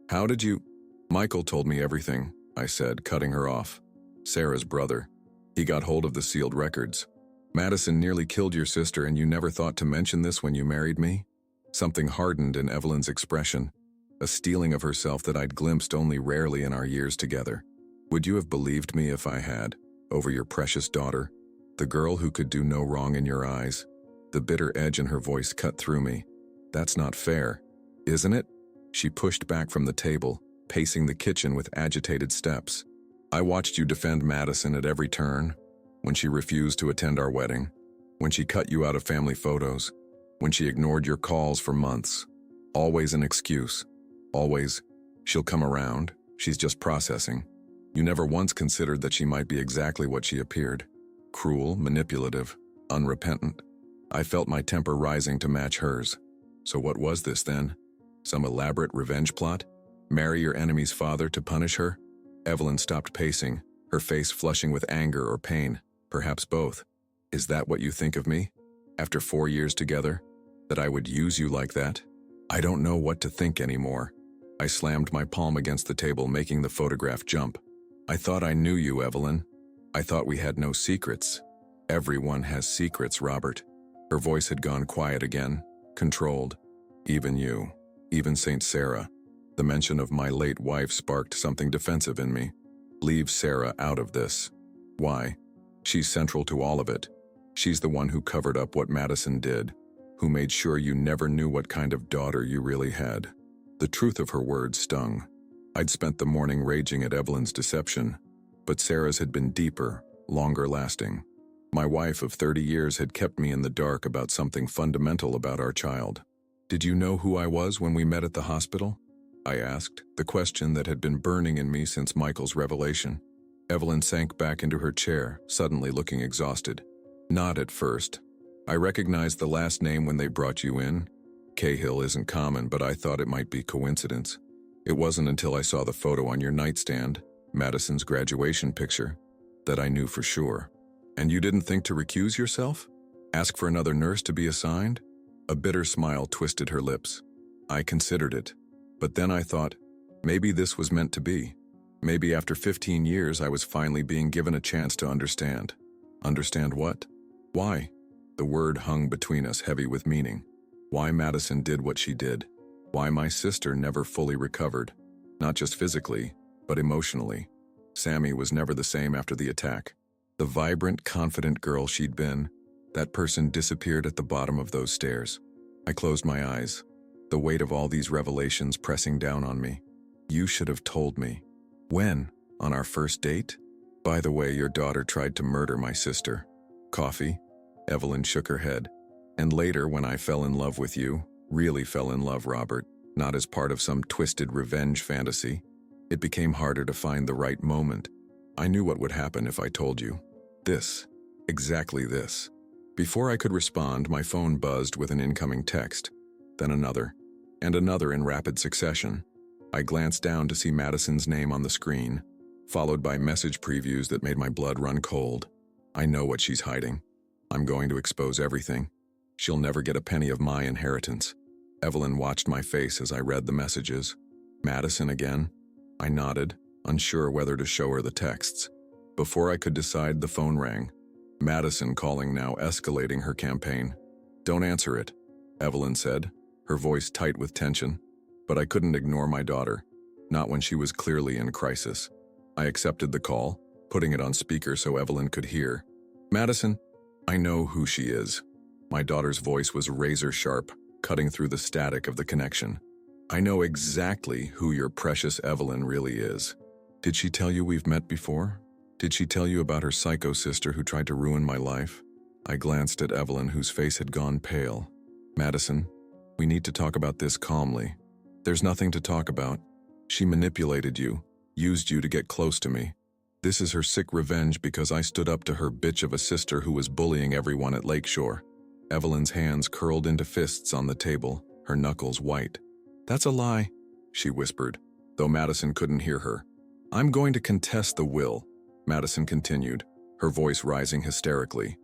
"How did you—" "Michael told me everything," I said, cutting her off. "Sarah's brother. He got hold of the sealed records. Madison nearly killed your sister and you never thought to mention this when you married me?" Something hardened in Evelyn's expression, a steeling of herself that I'd glimpsed only rarely in our years together. "Would you have believed me if I had, over your precious daughter? The girl who could do no wrong in your eyes?" The bitter edge in her voice cut through me. "That's not fair, isn't it?" She pushed back from the table, pacing the kitchen with agitated steps. "I watched you defend Madison at every turn, when she refused to attend our wedding, when she cut you out of family photos, when she ignored your calls for months. Always an excuse. Always, 'She'll come around, she's just processing.' You never once considered that she might be exactly what she appeared. Cruel, manipulative, unrepentant." I felt my temper rising to match hers. "So what was this then? Some elaborate revenge plot? Marry your enemy's father to punish her?" Evelyn stopped pacing, her face flushing with anger or pain, perhaps both. "Is that what you think of me? After 4 years together? That I would use you like that? I don't know what to think anymore." I slammed my palm against the table, making the photograph jump. "I thought I knew you, Evelyn. I thought we had no secrets." "Everyone has secrets, Robert." Her voice had gone quiet again, controlled. "Even you. Even Saint Sarah." The mention of my late wife sparked something defensive in me. "Leave Sarah out of this." "Why? She's central to all of it. She's the one who covered up what Madison did, who made sure you never knew what kind of daughter you really had." The truth of her words stung. I'd spent the morning raging at Evelyn's deception, but Sarah's had been deeper, longer lasting. My wife of 30 years had kept me in the dark about something fundamental about our child. "Did you know who I was when we met at the hospital?" I asked, the question that had been burning in me since Michael's revelation. Evelyn sank back into her chair, suddenly looking exhausted. "Not at first. I recognized the last name when they brought you in. Cahill isn't common, but I thought it might be coincidence. It wasn't until I saw the photo on your nightstand, Madison's graduation picture, that I knew for sure." "And you didn't think to recuse yourself? Ask for another nurse to be assigned?" A bitter smile twisted her lips. "I considered it. But then I thought, maybe this was meant to be. Maybe after 15 years I was finally being given a chance to understand." "Understand what? Why?" The word hung between us, heavy with meaning. Why Madison did what she did. Why my sister never fully recovered. Not just physically, but emotionally. Sammy was never the same after the attack. The vibrant, confident girl she'd been, that person disappeared at the bottom of those stairs. I closed my eyes, the weight of all these revelations pressing down on me. "You should have told me." "When? On our first date?" "By the way, your daughter tried to murder my sister." "Coffee?" Evelyn shook her head. "And later, when I fell in love with you, really fell in love, Robert, not as part of some twisted revenge fantasy, it became harder to find the right moment. I knew what would happen if I told you. This. Exactly this." Before I could respond, my phone buzzed with an incoming text, then another, and another in rapid succession. I glanced down to see Madison's name on the screen, followed by message previews that made my blood run cold. I know what she's hiding. I'm going to expose everything. She'll never get a penny of my inheritance. Evelyn watched my face as I read the messages. "Madison again?" I nodded, unsure whether to show her the texts. Before I could decide, the phone rang. Madison calling now, escalating her campaign. "Don't answer it," Evelyn said, her voice tight with tension. But I couldn't ignore my daughter, not when she was clearly in crisis. I accepted the call, putting it on speaker so Evelyn could hear. "Madison, I know who she is." My daughter's voice was razor sharp, cutting through the static of the connection. "I know exactly who your precious Evelyn really is. Did she tell you we've met before? Did she tell you about her psycho sister who tried to ruin my life?" I glanced at Evelyn, whose face had gone pale. "Madison, we need to talk about this calmly." "There's nothing to talk about. She manipulated you, used you to get close to me. This is her sick revenge because I stood up to her bitch of a sister who was bullying everyone at Lakeshore." Evelyn's hands curled into fists on the table, her knuckles white. "That's a lie," she whispered, though Madison couldn't hear her. "I'm going to contest the will," Madison continued, her voice rising hysterically.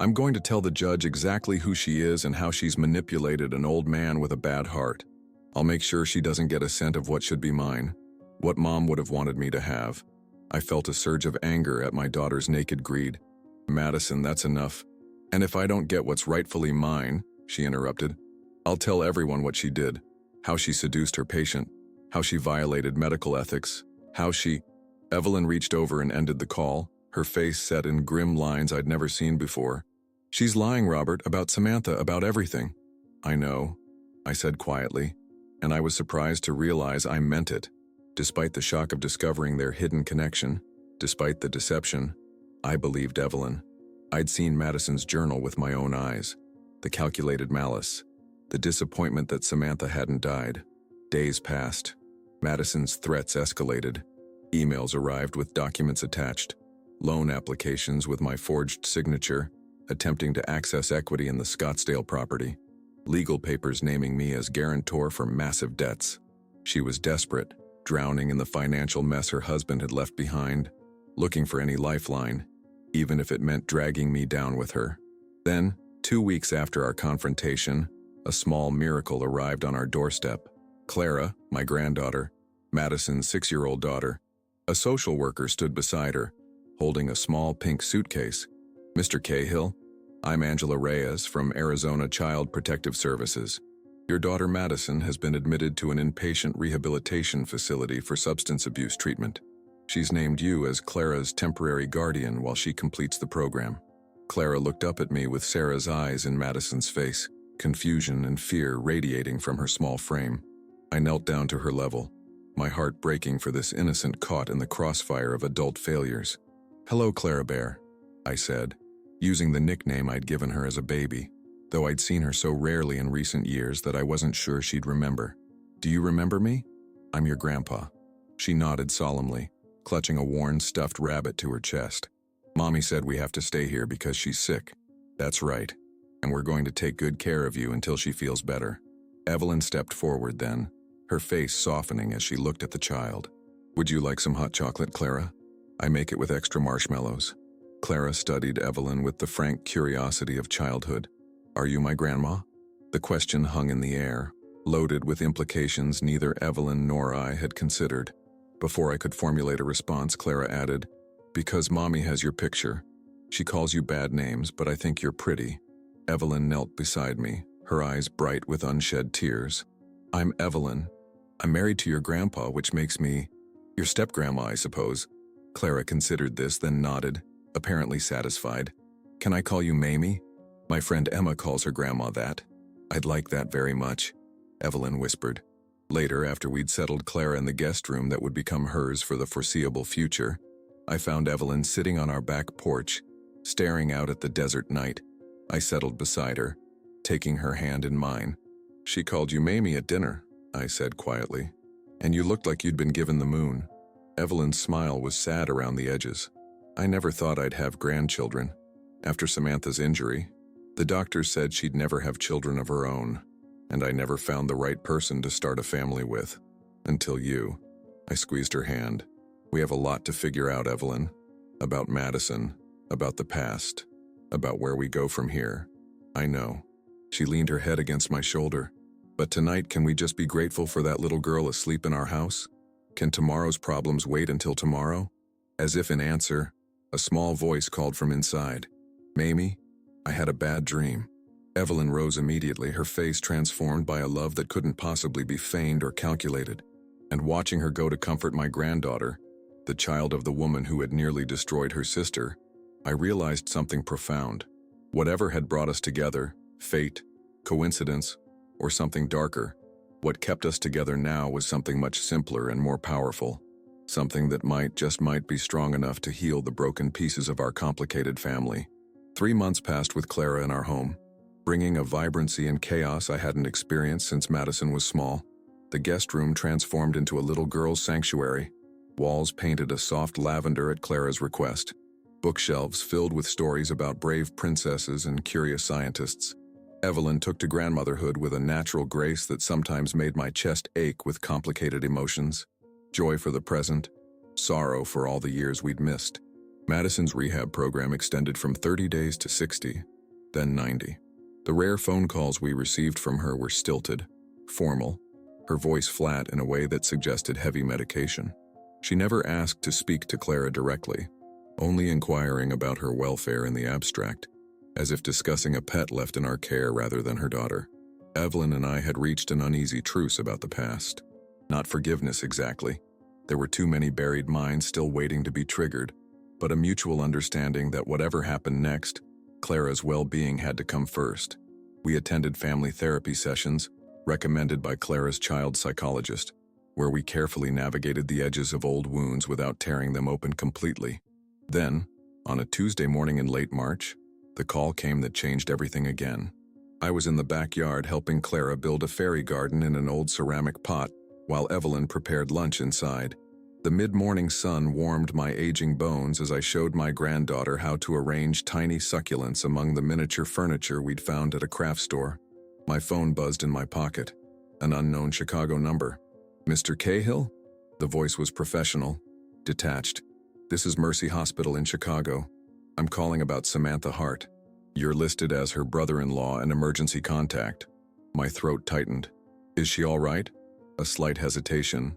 "I'm going to tell the judge exactly who she is and how she's manipulated an old man with a bad heart. I'll make sure she doesn't get a cent of what should be mine, what Mom would have wanted me to have." I felt a surge of anger at my daughter's naked greed. "Madison, that's enough. And if I don't get what's rightfully mine," she interrupted, "I'll tell everyone what she did, how she seduced her patient, how she violated medical ethics, how she—" Evelyn reached over and ended the call, her face set in grim lines I'd never seen before. "She's lying, Robert, about Samantha, about everything." "I know," I said quietly, and I was surprised to realize I meant it. Despite the shock of discovering their hidden connection, despite the deception, I believed Evelyn. I'd seen Madison's journal with my own eyes, the calculated malice, the disappointment that Samantha hadn't died. Days passed. Madison's threats escalated. Emails arrived with documents attached, loan applications with my forged signature, attempting to access equity in the Scottsdale property, legal papers naming me as guarantor for massive debts. She was desperate, drowning in the financial mess her husband had left behind, looking for any lifeline, even if it meant dragging me down with her. Then, 2 weeks after our confrontation, a small miracle arrived on our doorstep. Clara, my granddaughter, Madison's 6-year-old daughter, a social worker stood beside her, holding a small pink suitcase. "Mr. Cahill, I'm Angela Reyes from Arizona Child Protective Services. Your daughter Madison has been admitted to an inpatient rehabilitation facility for substance abuse treatment. She's named you as Clara's temporary guardian while she completes the program." Clara looked up at me with Sarah's eyes in Madison's face, confusion and fear radiating from her small frame. I knelt down to her level, my heart breaking for this innocent caught in the crossfire of adult failures. "Hello, Clara Bear," I said, using the nickname I'd given her as a baby, though I'd seen her so rarely in recent years that I wasn't sure she'd remember. "Do you remember me? I'm your grandpa." She nodded solemnly, clutching a worn stuffed rabbit to her chest. "Mommy said we have to stay here because she's sick." "That's right, and we're going to take good care of you until she feels better." Evelyn stepped forward then, her face softening as she looked at the child. "Would you like some hot chocolate, Clara? I make it with extra marshmallows." Clara studied Evelyn with the frank curiosity of childhood. "Are you my grandma?" The question hung in the air, loaded with implications neither Evelyn nor I had considered. Before I could formulate a response, Clara added, "Because Mommy has your picture. She calls you bad names, but I think you're pretty." Evelyn knelt beside me, her eyes bright with unshed tears. "I'm Evelyn. I'm married to your grandpa, which makes me your step-grandma, I suppose." Clara considered this, then nodded, apparently satisfied. "Can I call you Mamie? My friend Emma calls her grandma that." "I'd like that very much," Evelyn whispered. Later, after we'd settled Clara in the guest room that would become hers for the foreseeable future, I found Evelyn sitting on our back porch, staring out at the desert night. I settled beside her, taking her hand in mine. "She called you Mamie at dinner," I said quietly, "and you looked like you'd been given the moon." Evelyn's smile was sad around the edges. "I never thought I'd have grandchildren. After Samantha's injury, the doctors said she'd never have children of her own, and I never found the right person to start a family with. Until you." I squeezed her hand. "We have a lot to figure out, Evelyn. About Madison, about the past, about where we go from here." "I know." She leaned her head against my shoulder. "But tonight, can we just be grateful for that little girl asleep in our house? Can tomorrow's problems wait until tomorrow?" As if in answer, a small voice called from inside. "Mamie, I had a bad dream." Evelyn rose immediately, her face transformed by a love that couldn't possibly be feigned or calculated. And watching her go to comfort my granddaughter, the child of the woman who had nearly destroyed her sister, I realized something profound. Whatever had brought us together, fate, coincidence, or something darker, what kept us together now was something much simpler and more powerful. Something that might be strong enough to heal the broken pieces of our complicated family. 3 months passed with Clara in our home, bringing a vibrancy and chaos I hadn't experienced since Madison was small. The guest room transformed into a little girl's sanctuary. Walls painted a soft lavender at Clara's request. Bookshelves filled with stories about brave princesses and curious scientists. Evelyn took to grandmotherhood with a natural grace that sometimes made my chest ache with complicated emotions. Joy for the present, sorrow for all the years we'd missed. Madison's rehab program extended from 30 days to 60, then 90. The rare phone calls we received from her were stilted, formal, her voice flat in a way that suggested heavy medication. She never asked to speak to Clara directly, only inquiring about her welfare in the abstract, as if discussing a pet left in our care rather than her daughter. Evelyn and I had reached an uneasy truce about the past. Not forgiveness exactly. There were too many buried minds still waiting to be triggered, but a mutual understanding that whatever happened next, Clara's well-being had to come first. We attended family therapy sessions, recommended by Clara's child psychologist, where we carefully navigated the edges of old wounds without tearing them open completely. Then, on a Tuesday morning in late March, the call came that changed everything again. I was in the backyard helping Clara build a fairy garden in an old ceramic pot, while Evelyn prepared lunch inside. The mid-morning sun warmed my aging bones as I showed my granddaughter how to arrange tiny succulents among the miniature furniture we'd found at a craft store. My phone buzzed in my pocket. An unknown Chicago number. "Mr. Cahill?" The voice was professional, detached. "This is Mercy Hospital in Chicago. I'm calling about Samantha Hart. You're listed as her brother-in-law and emergency contact." My throat tightened. "Is she all right?" A slight hesitation.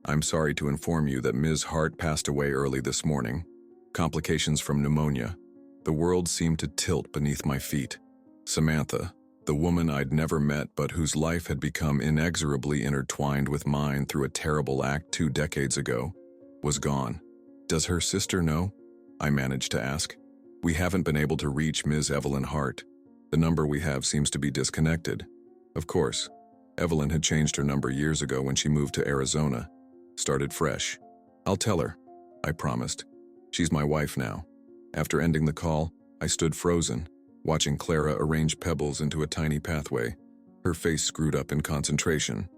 "I'm sorry to inform you that Ms. Hart passed away early this morning. Complications from pneumonia." The world seemed to tilt beneath my feet. Samantha, the woman I'd never met but whose life had become inexorably intertwined with mine through a terrible act 2 decades ago, was gone. "Does her sister know?" I managed to ask. "We haven't been able to reach Ms. Evelyn Hart. The number we have seems to be disconnected." Of course, Evelyn had changed her number years ago when she moved to Arizona. Started fresh. "I'll tell her," I promised. "She's my wife now." After ending the call, I stood frozen, watching Clara arrange pebbles into a tiny pathway, her face screwed up in concentration.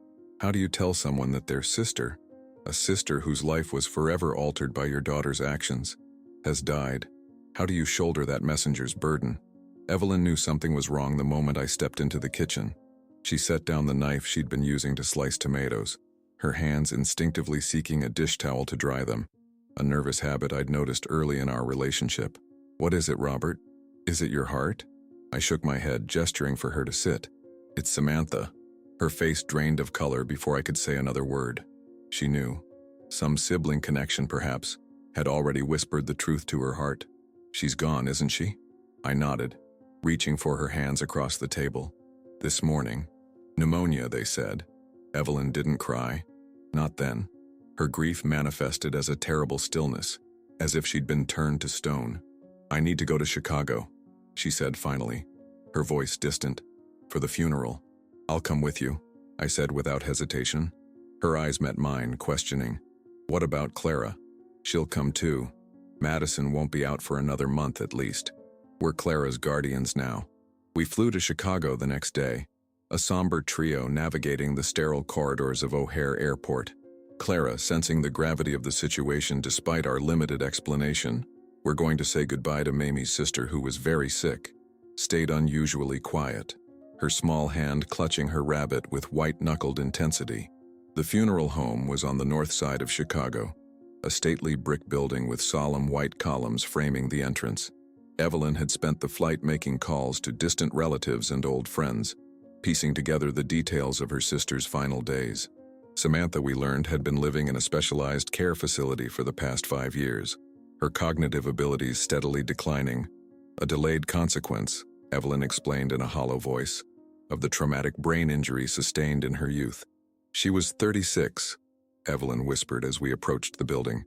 How do you tell someone that their sister, a sister whose life was forever altered by your daughter's actions, has died? How do you shoulder that messenger's burden? Evelyn knew something was wrong the moment I stepped into the kitchen. She set down the knife she'd been using to slice tomatoes, her hands instinctively seeking a dish towel to dry them, a nervous habit I'd noticed early in our relationship. "What is it, Robert? Is it your heart?" I shook my head, gesturing for her to sit. "It's Samantha." Her face drained of color before I could say another word. She knew. Some sibling connection, perhaps, had already whispered the truth to her heart. "She's gone, isn't she?" I nodded, reaching for her hands across the table. "This morning. Pneumonia, they said." Evelyn didn't cry. Not then. Her grief manifested as a terrible stillness, as if she'd been turned to stone. "I need to go to Chicago," she said finally, her voice distant. "For the funeral." "I'll come with you," I said without hesitation. Her eyes met mine, questioning. "What about Clara?" "She'll come too. Madison won't be out for another month at least. We're Clara's guardians now." We flew to Chicago the next day, a somber trio navigating the sterile corridors of O'Hare Airport. Clara, sensing the gravity of the situation despite our limited explanation, "We're going to say goodbye to Mamie's sister who was very sick," stayed unusually quiet, her small hand clutching her rabbit with white-knuckled intensity. The funeral home was on the north side of Chicago, a stately brick building with solemn white columns framing the entrance. Evelyn had spent the flight making calls to distant relatives and old friends, piecing together the details of her sister's final days. Samantha, we learned, had been living in a specialized care facility for the past 5 years, her cognitive abilities steadily declining, a delayed consequence Evelyn explained in a hollow voice, of the traumatic brain injury sustained in her youth. She was 36, Evelyn whispered as we approached the building.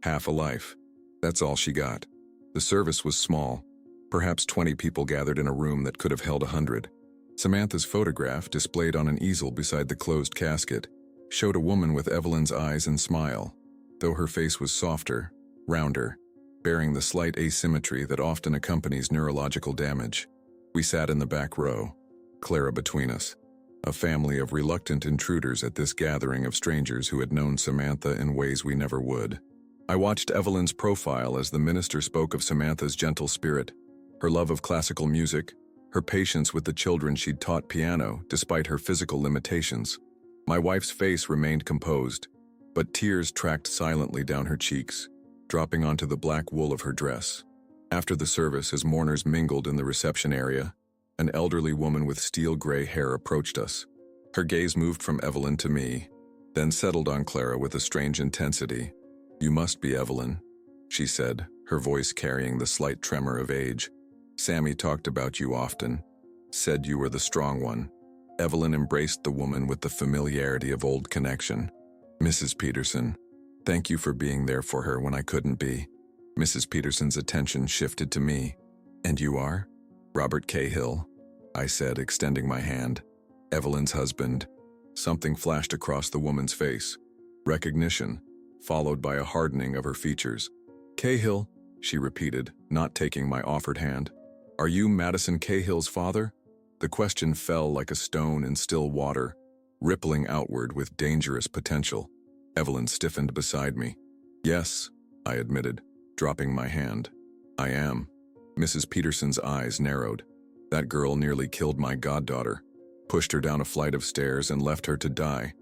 Half a life. That's all she got. The service was small. Perhaps 20 people gathered in a room that could have held 100. Samantha's photograph, displayed on an easel beside the closed casket, showed a woman with Evelyn's eyes and smile, though her face was softer, rounder, bearing the slight asymmetry that often accompanies neurological damage. We sat in the back row, Clara between us, a family of reluctant intruders at this gathering of strangers who had known Samantha in ways we never would. I watched Evelyn's profile as the minister spoke of Samantha's gentle spirit, her love of classical music, her patience with the children she'd taught piano despite her physical limitations. My wife's face remained composed, but tears tracked silently down her cheeks, dropping onto the black wool of her dress. After the service, as mourners mingled in the reception area, an elderly woman with steel-gray hair approached us. Her gaze moved from Evelyn to me, then settled on Clara with a strange intensity. "You must be Evelyn," she said, her voice carrying the slight tremor of age. "Sammy talked about you often, said you were the strong one." Evelyn embraced the woman with the familiarity of old connection. "Mrs. Peterson, thank you for being there for her when I couldn't be." Mrs. Peterson's attention shifted to me. "And you are?" "Robert Cahill," I said, extending my hand. "Evelyn's husband." Something flashed across the woman's face. Recognition, followed by a hardening of her features. "Cahill," she repeated, not taking my offered hand. "Are you Madison Cahill's father?" The question fell like a stone in still water, rippling outward with dangerous potential. Evelyn stiffened beside me. "Yes," I admitted, dropping my hand. "I am." Mrs. Peterson's eyes narrowed. "That girl nearly killed my goddaughter, pushed her down a flight of stairs and left her to die.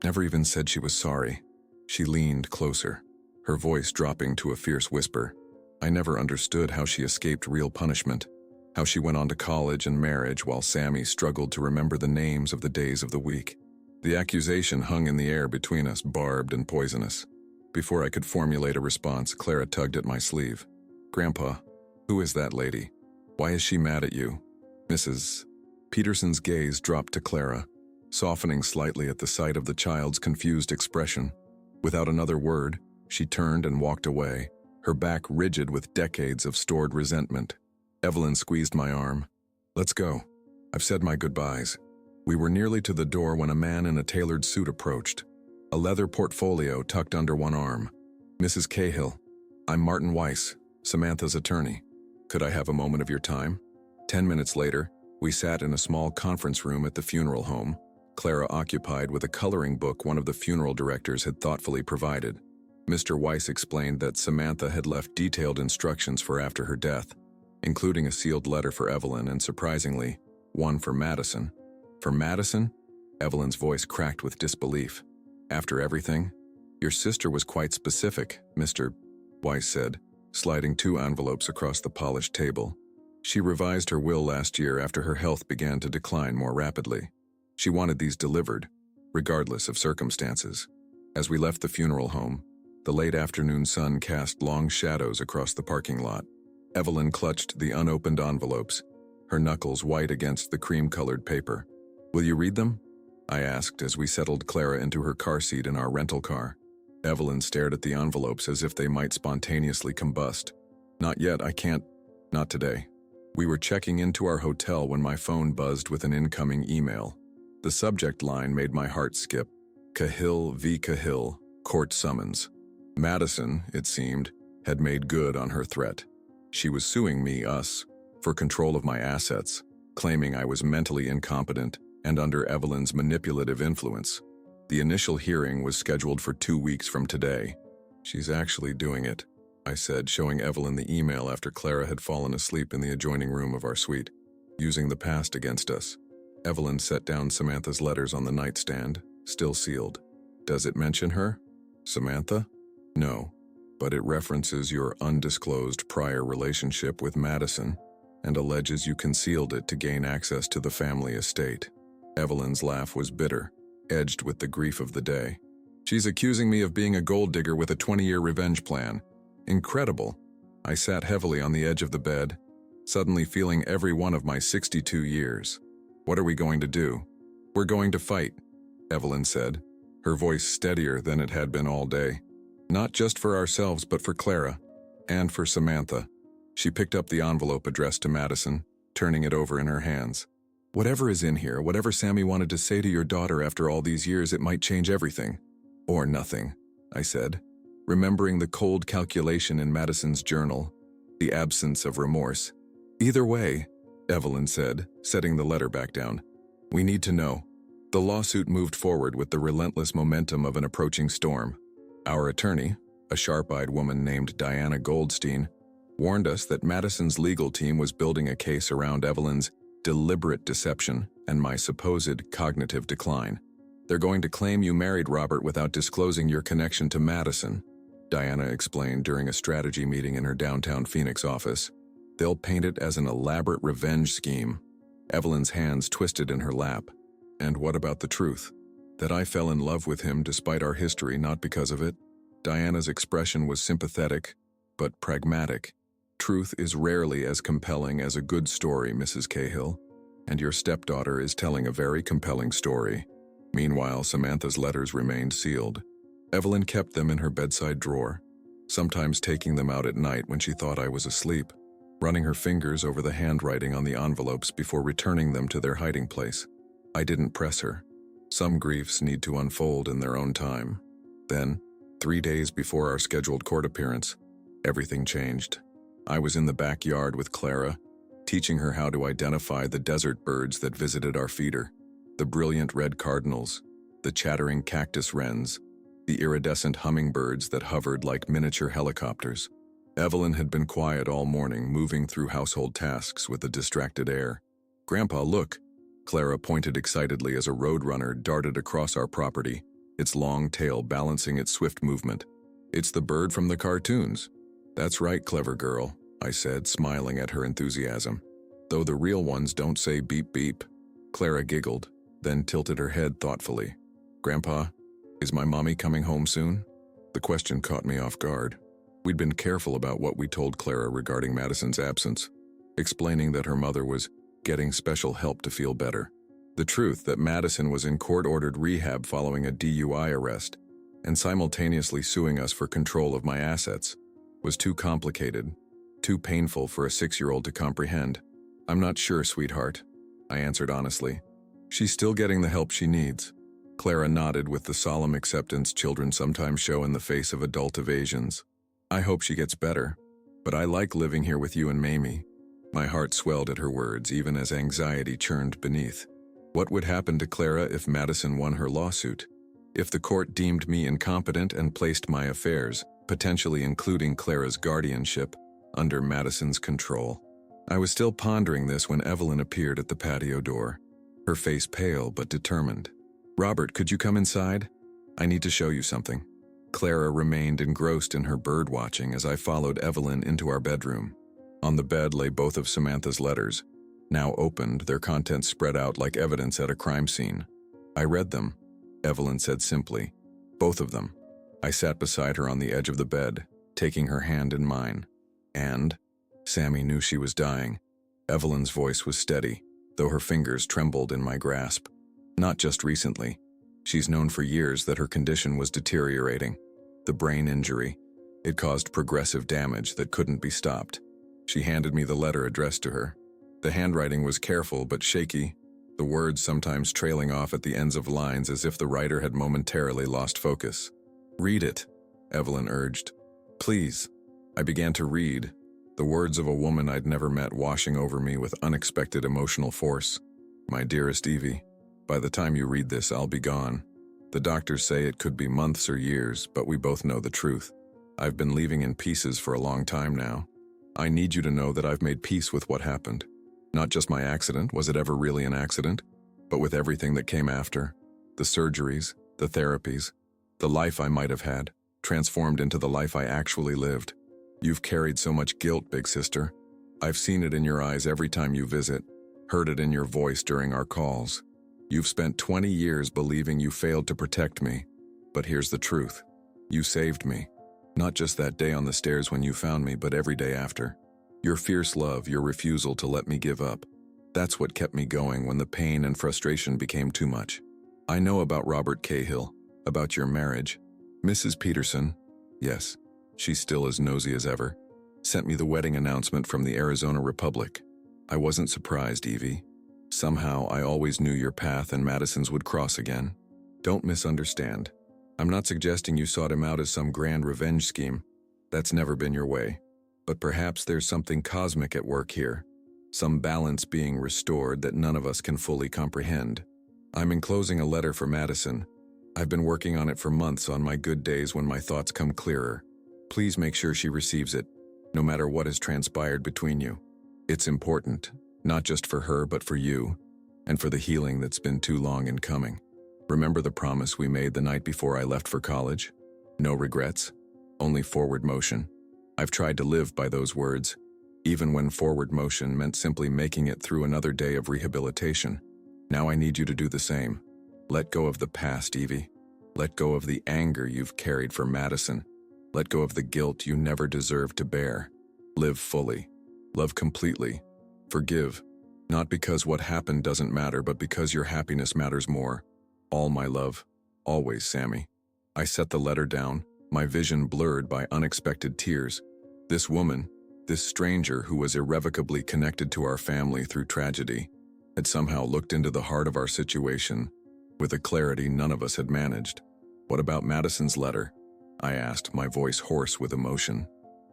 Never even said she was sorry." She leaned closer, her voice dropping to a fierce whisper. "I never understood how she escaped real punishment, how she went on to college and marriage while Sammy struggled to remember the names of the days of the week." The accusation hung in the air between us, barbed and poisonous. Before I could formulate a response, Clara tugged at my sleeve. "Grandpa, who is that lady? Why is she mad at you?" Mrs. Peterson's gaze dropped to Clara, softening slightly at the sight of the child's confused expression. Without another word, she turned and walked away, her back rigid with decades of stored resentment. Evelyn squeezed my arm. "Let's go. I've said my goodbyes." We were nearly to the door when a man in a tailored suit approached, a leather portfolio tucked under one arm. "Mrs. Cahill, I'm Martin Weiss, Samantha's attorney. Could I have a moment of your time?" 10 minutes later, we sat in a small conference room at the funeral home, Clara occupied with a coloring book one of the funeral directors had thoughtfully provided. Mr. Weiss explained that Samantha had left detailed instructions for after her death, including a sealed letter for Evelyn and, surprisingly, one for Madison. "For Madison?" Evelyn's voice cracked with disbelief. "After everything?" "Your sister was quite specific," Mr. Weiss said, sliding 2 envelopes across the polished table. "She revised her will last year after her health began to decline more rapidly. She wanted these delivered, regardless of circumstances." As we left the funeral home, the late afternoon sun cast long shadows across the parking lot. Evelyn clutched the unopened envelopes, her knuckles white against the cream-colored paper. "Will you read them?" I asked as we settled Clara into her car seat in our rental car. Evelyn stared at the envelopes as if they might spontaneously combust. "Not yet, I can't. Not today." We were checking into our hotel when my phone buzzed with an incoming email. The subject line made my heart skip. Cahill v. Cahill, court summons. Madison, it seemed, had made good on her threat. She was suing me, us, for control of my assets, claiming I was mentally incompetent and under Evelyn's manipulative influence. The initial hearing was scheduled for 2 weeks from today. "She's actually doing it," I said, showing Evelyn the email after Clara had fallen asleep in the adjoining room of our suite. "Using the past against us." Evelyn set down Samantha's letters on the nightstand, still sealed. "Does it mention her? Samantha?" "No, but it references your undisclosed prior relationship with Madison and alleges you concealed it to gain access to the family estate." Evelyn's laugh was bitter, edged with the grief of the day. "She's accusing me of being a gold digger with a 20-year revenge plan. Incredible." I sat heavily on the edge of the bed, suddenly feeling every one of my 62 years. "What are we going to do?" "We're going to fight," Evelyn said, her voice steadier than it had been all day. "Not just for ourselves, but for Clara, and for Samantha." She picked up the envelope addressed to Madison, turning it over in her hands. "Whatever is in here, whatever Sammy wanted to say to your daughter after all these years, it might change everything." "Or nothing," I said, remembering the cold calculation in Madison's journal, the absence of remorse. "Either way," Evelyn said, setting the letter back down. "We need to know." The lawsuit moved forward with the relentless momentum of an approaching storm. Our attorney, a sharp-eyed woman named Diana Goldstein, warned us that Madison's legal team was building a case around Evelyn's deliberate deception and my supposed cognitive decline. "They're going to claim you married Robert without disclosing your connection to Madison," Diana explained during a strategy meeting in her downtown Phoenix office. "They'll paint it as an elaborate revenge scheme." Evelyn's hands twisted in her lap. "And what about the truth? That I fell in love with him despite our history, not because of it?" Diana's expression was sympathetic, but pragmatic. "Truth is rarely as compelling as a good story, Mrs. Cahill, and your stepdaughter is telling a very compelling story." Meanwhile, Samantha's letters remained sealed. Evelyn kept them in her bedside drawer, sometimes taking them out at night when she thought I was asleep, running her fingers over the handwriting on the envelopes before returning them to their hiding place. I didn't press her. Some griefs need to unfold in their own time. Then, 3 days before our scheduled court appearance, everything changed. I was in the backyard with Clara, teaching her how to identify the desert birds that visited our feeder, the brilliant red cardinals, the chattering cactus wrens, the iridescent hummingbirds that hovered like miniature helicopters. Evelyn had been quiet all morning, moving through household tasks with a distracted air. "Grandpa, look!" Clara pointed excitedly as a roadrunner darted across our property, its long tail balancing its swift movement. "It's the bird from the cartoons." "That's right, clever girl," I said, smiling at her enthusiasm. "Though the real ones don't say beep beep." Clara giggled, then tilted her head thoughtfully. "Grandpa, is my mommy coming home soon?" The question caught me off guard. We'd been careful about what we told Clara regarding Madison's absence, explaining that her mother was getting special help to feel better. The truth that Madison was in court-ordered rehab following a DUI arrest and simultaneously suing us for control of my assets was too complicated, too painful for a 6-year-old to comprehend. "I'm not sure, sweetheart," I answered honestly. "She's still getting the help she needs." Clara nodded with the solemn acceptance children sometimes show in the face of adult evasions. "I hope she gets better, but I like living here with you and Mamie." My heart swelled at her words, even as anxiety churned beneath. What would happen to Clara if Madison won her lawsuit? If the court deemed me incompetent and placed my affairs, potentially including Clara's guardianship, under Madison's control? I was still pondering this when Evelyn appeared at the patio door, her face pale but determined. "Robert, could you come inside? I need to show you something." Clara remained engrossed in her bird watching as I followed Evelyn into our bedroom. On the bed lay both of Samantha's letters. Now opened, their contents spread out like evidence at a crime scene. "I read them," Evelyn said simply. "Both of them." I sat beside her on the edge of the bed, taking her hand in mine. "And?" Sammy knew she was dying. Evelyn's voice was steady, though her fingers trembled in my grasp. "Not just recently. She's known for years that her condition was deteriorating. The brain injury. It caused progressive damage that couldn't be stopped." She handed me the letter addressed to her. The handwriting was careful but shaky, the words sometimes trailing off at the ends of lines as if the writer had momentarily lost focus. "Read it," Evelyn urged. "Please." I began to read, the words of a woman I'd never met washing over me with unexpected emotional force. "My dearest Evie, by the time you read this, I'll be gone. The doctors say it could be months or years, but we both know the truth. I've been leaving in pieces for a long time now. I need you to know that I've made peace with what happened. Not just my accident, was it ever really an accident? But with everything that came after. The surgeries, the therapies, the life I might have had, transformed into the life I actually lived. You've carried so much guilt, big sister. I've seen it in your eyes every time you visit, heard it in your voice during our calls. You've spent 20 years believing you failed to protect me. But here's the truth. You saved me. Not just that day on the stairs when you found me, but every day after. Your fierce love, your refusal to let me give up. That's what kept me going when the pain and frustration became too much. I know about Robert Cahill, about your marriage. Mrs. Peterson, yes, she's still as nosy as ever, sent me the wedding announcement from the Arizona Republic. I wasn't surprised, Evie. Somehow, I always knew your path and Madison's would cross again. Don't misunderstand. I'm not suggesting you sought him out as some grand revenge scheme. That's never been your way. But perhaps there's something cosmic at work here. Some balance being restored that none of us can fully comprehend. I'm enclosing a letter for Madison. I've been working on it for months on my good days when my thoughts come clearer. Please make sure she receives it, no matter what has transpired between you. It's important, not just for her but for you, and for the healing that's been too long in coming. Remember the promise we made the night before I left for college? No regrets, only forward motion. I've tried to live by those words, even when forward motion meant simply making it through another day of rehabilitation. Now I need you to do the same. Let go of the past, Evie. Let go of the anger you've carried for Madison. Let go of the guilt you never deserved to bear. Live fully. Love completely. Forgive. Not because what happened doesn't matter, but because your happiness matters more. All my love. Always, Sammy. I set the letter down, my vision blurred by unexpected tears. This woman, this stranger who was irrevocably connected to our family through tragedy, had somehow looked into the heart of our situation with a clarity none of us had managed. What about Madison's letter? I asked, my voice hoarse with emotion.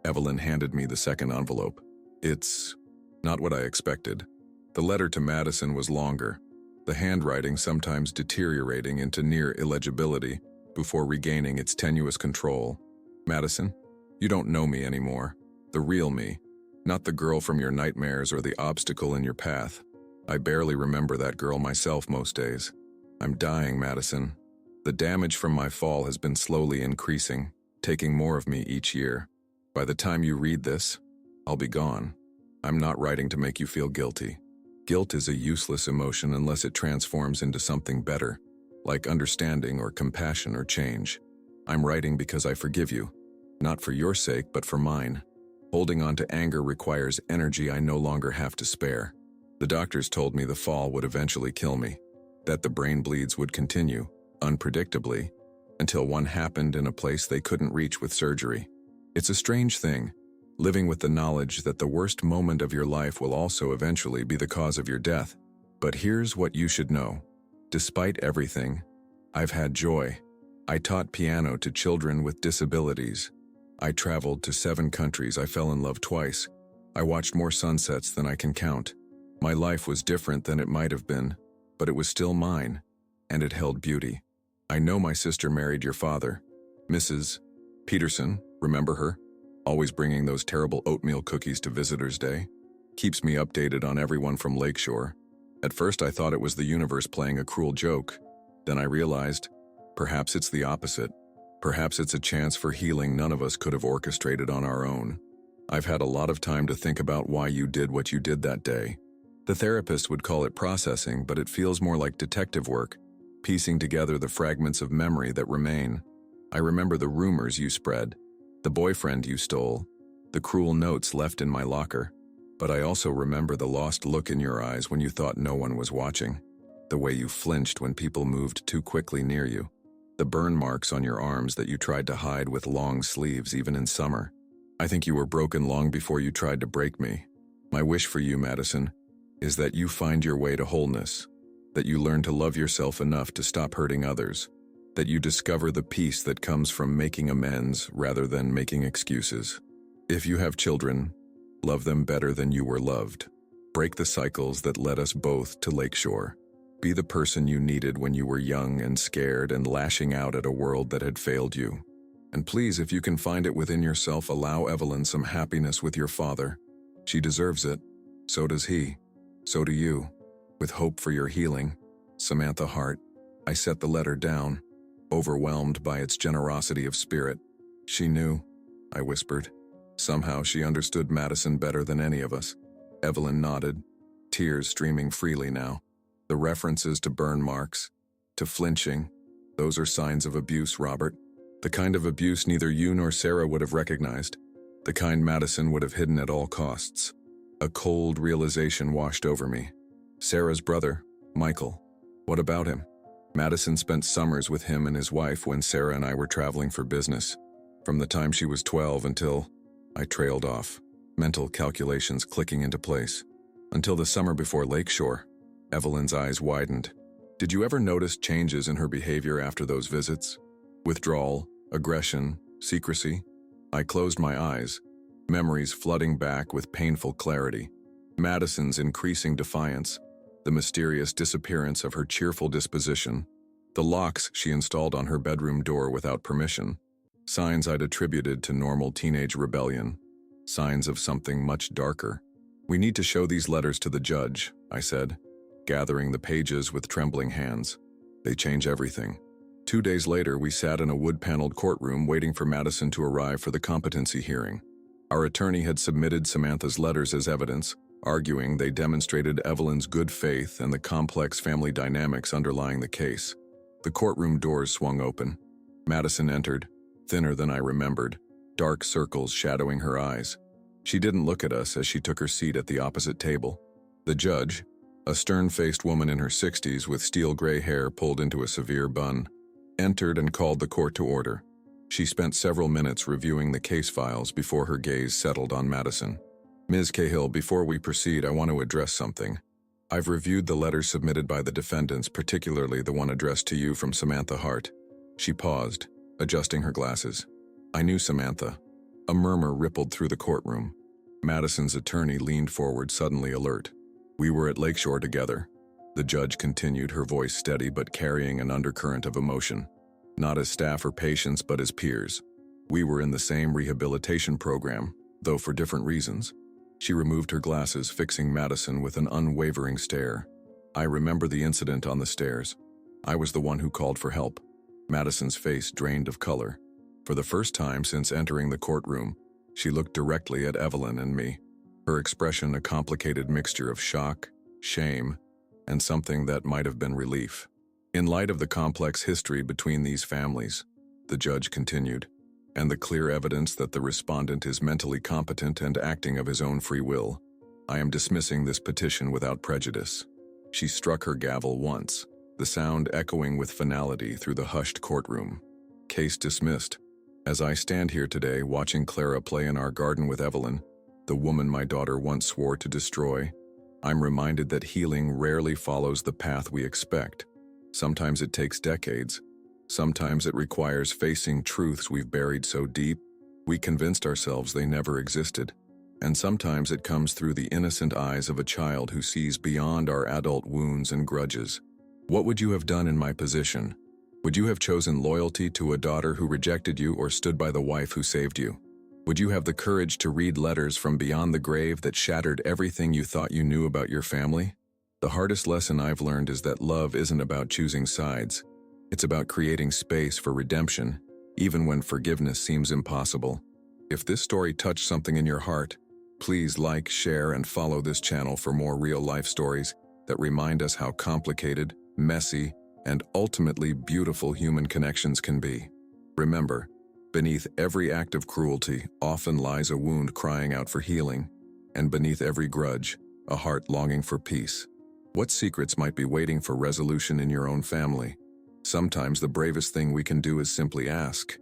Evelyn handed me the second envelope. It's not what I expected. The letter to Madison was longer, the handwriting sometimes deteriorating into near illegibility before regaining its tenuous control. Madison, you don't know me anymore. The real me, not the girl from your nightmares or the obstacle in your path. I barely remember that girl myself most days. I'm dying, Madison. The damage from my fall has been slowly increasing, taking more of me each year. By the time you read this, I'll be gone. I'm not writing to make you feel guilty. Guilt is a useless emotion unless it transforms into something better, like understanding or compassion or change. I'm writing because I forgive you, not for your sake, but for mine. Holding on to anger requires energy I no longer have to spare. The doctors told me the fall would eventually kill me, that the brain bleeds would continue, unpredictably, until one happened in a place they couldn't reach with surgery. It's a strange thing, living with the knowledge that the worst moment of your life will also eventually be the cause of your death. But here's what you should know. Despite everything, I've had joy. I taught piano to children with disabilities. I traveled to 7 countries. I fell in love twice. I watched more sunsets than I can count. My life was different than it might have been, but it was still mine, and it held beauty. I know my sister married your father, Mrs. Peterson, remember her? Always bringing those terrible oatmeal cookies to Visitors' Day. Keeps me updated on everyone from Lakeshore. At first I thought it was the universe playing a cruel joke. Then I realized, perhaps it's the opposite. Perhaps it's a chance for healing none of us could have orchestrated on our own. I've had a lot of time to think about why you did what you did that day. The therapist would call it processing, but it feels more like detective work, piecing together the fragments of memory that remain. I remember the rumors you spread, the boyfriend you stole, the cruel notes left in my locker. But I also remember the lost look in your eyes when you thought no one was watching, the way you flinched when people moved too quickly near you, the burn marks on your arms that you tried to hide with long sleeves even in summer. I think you were broken long before you tried to break me. My wish for you, Madison, is that you find your way to wholeness, that you learn to love yourself enough to stop hurting others, that you discover the peace that comes from making amends rather than making excuses. If you have children, love them better than you were loved. Break the cycles that led us both to Lakeshore. Be the person you needed when you were young and scared and lashing out at a world that had failed you. And please, if you can find it within yourself, allow Evelyn some happiness with your father. She deserves it. So does he. So do you. With hope for your healing, Samantha Hart. I set the letter down, overwhelmed by its generosity of spirit. She knew, I whispered. Somehow she understood Madison better than any of us. Evelyn nodded, tears streaming freely now. The references to burn marks, to flinching, those are signs of abuse, Robert. The kind of abuse neither you nor Sarah would have recognized. The kind Madison would have hidden at all costs. A cold realization washed over me. Sarah's brother, Michael. What about him? Madison spent summers with him and his wife when Sarah and I were traveling for business. From the time she was 12 until I trailed off, mental calculations clicking into place. Until the summer before Lakeshore, Evelyn's eyes widened. Did you ever notice changes in her behavior after those visits? Withdrawal, aggression, secrecy? I closed my eyes, memories flooding back with painful clarity. Madison's increasing defiance, the mysterious disappearance of her cheerful disposition, the locks she installed on her bedroom door without permission, signs I'd attributed to normal teenage rebellion, signs of something much darker. We need to show these letters to the judge, I said, gathering the pages with trembling hands. They change everything. 2 days later, we sat in a wood-paneled courtroom waiting for Madison to arrive for the competency hearing. Our attorney had submitted Samantha's letters as evidence, arguing they demonstrated Evelyn's good faith and the complex family dynamics underlying the case. The courtroom doors swung open. Madison entered, thinner than I remembered, dark circles shadowing her eyes. She didn't look at us as she took her seat at the opposite table. The judge, a stern-faced woman in her 60s with steel gray hair pulled into a severe bun, entered and called the court to order. She spent several minutes reviewing the case files before her gaze settled on Madison. Ms. Cahill, before we proceed, I want to address something. I've reviewed the letters submitted by the defendants, particularly the one addressed to you from Samantha Hart. She paused, adjusting her glasses. I knew Samantha. A murmur rippled through the courtroom. Madison's attorney leaned forward, suddenly alert. We were at Lakeshore together. The judge continued, her voice steady but carrying an undercurrent of emotion. Not as staff or patients, but as peers. We were in the same rehabilitation program, though for different reasons. She removed her glasses, fixing Madison with an unwavering stare. I remember the incident on the stairs. I was the one who called for help. Madison's face drained of color. For the first time since entering the courtroom, she looked directly at Evelyn and me. Her expression a complicated mixture of shock, shame, and something that might have been relief. In light of the complex history between these families, the judge continued, and the clear evidence that the respondent is mentally competent and acting of his own free will, I am dismissing this petition without prejudice. She struck her gavel once, the sound echoing with finality through the hushed courtroom. Case dismissed. As I stand here today watching Clara play in our garden with Evelyn, the woman my daughter once swore to destroy, I'm reminded that healing rarely follows the path we expect. Sometimes it takes decades. Sometimes it requires facing truths we've buried so deep, we convinced ourselves they never existed. And sometimes it comes through the innocent eyes of a child who sees beyond our adult wounds and grudges. What would you have done in my position? Would you have chosen loyalty to a daughter who rejected you or stood by the wife who saved you? Would you have the courage to read letters from beyond the grave that shattered everything you thought you knew about your family? The hardest lesson I've learned is that love isn't about choosing sides. It's about creating space for redemption, even when forgiveness seems impossible. If this story touched something in your heart, please like, share, and follow this channel for more real-life stories that remind us how complicated, messy, and ultimately beautiful human connections can be. Remember, beneath every act of cruelty often lies a wound crying out for healing, and beneath every grudge, a heart longing for peace. What secrets might be waiting for resolution in your own family? Sometimes the bravest thing we can do is simply ask.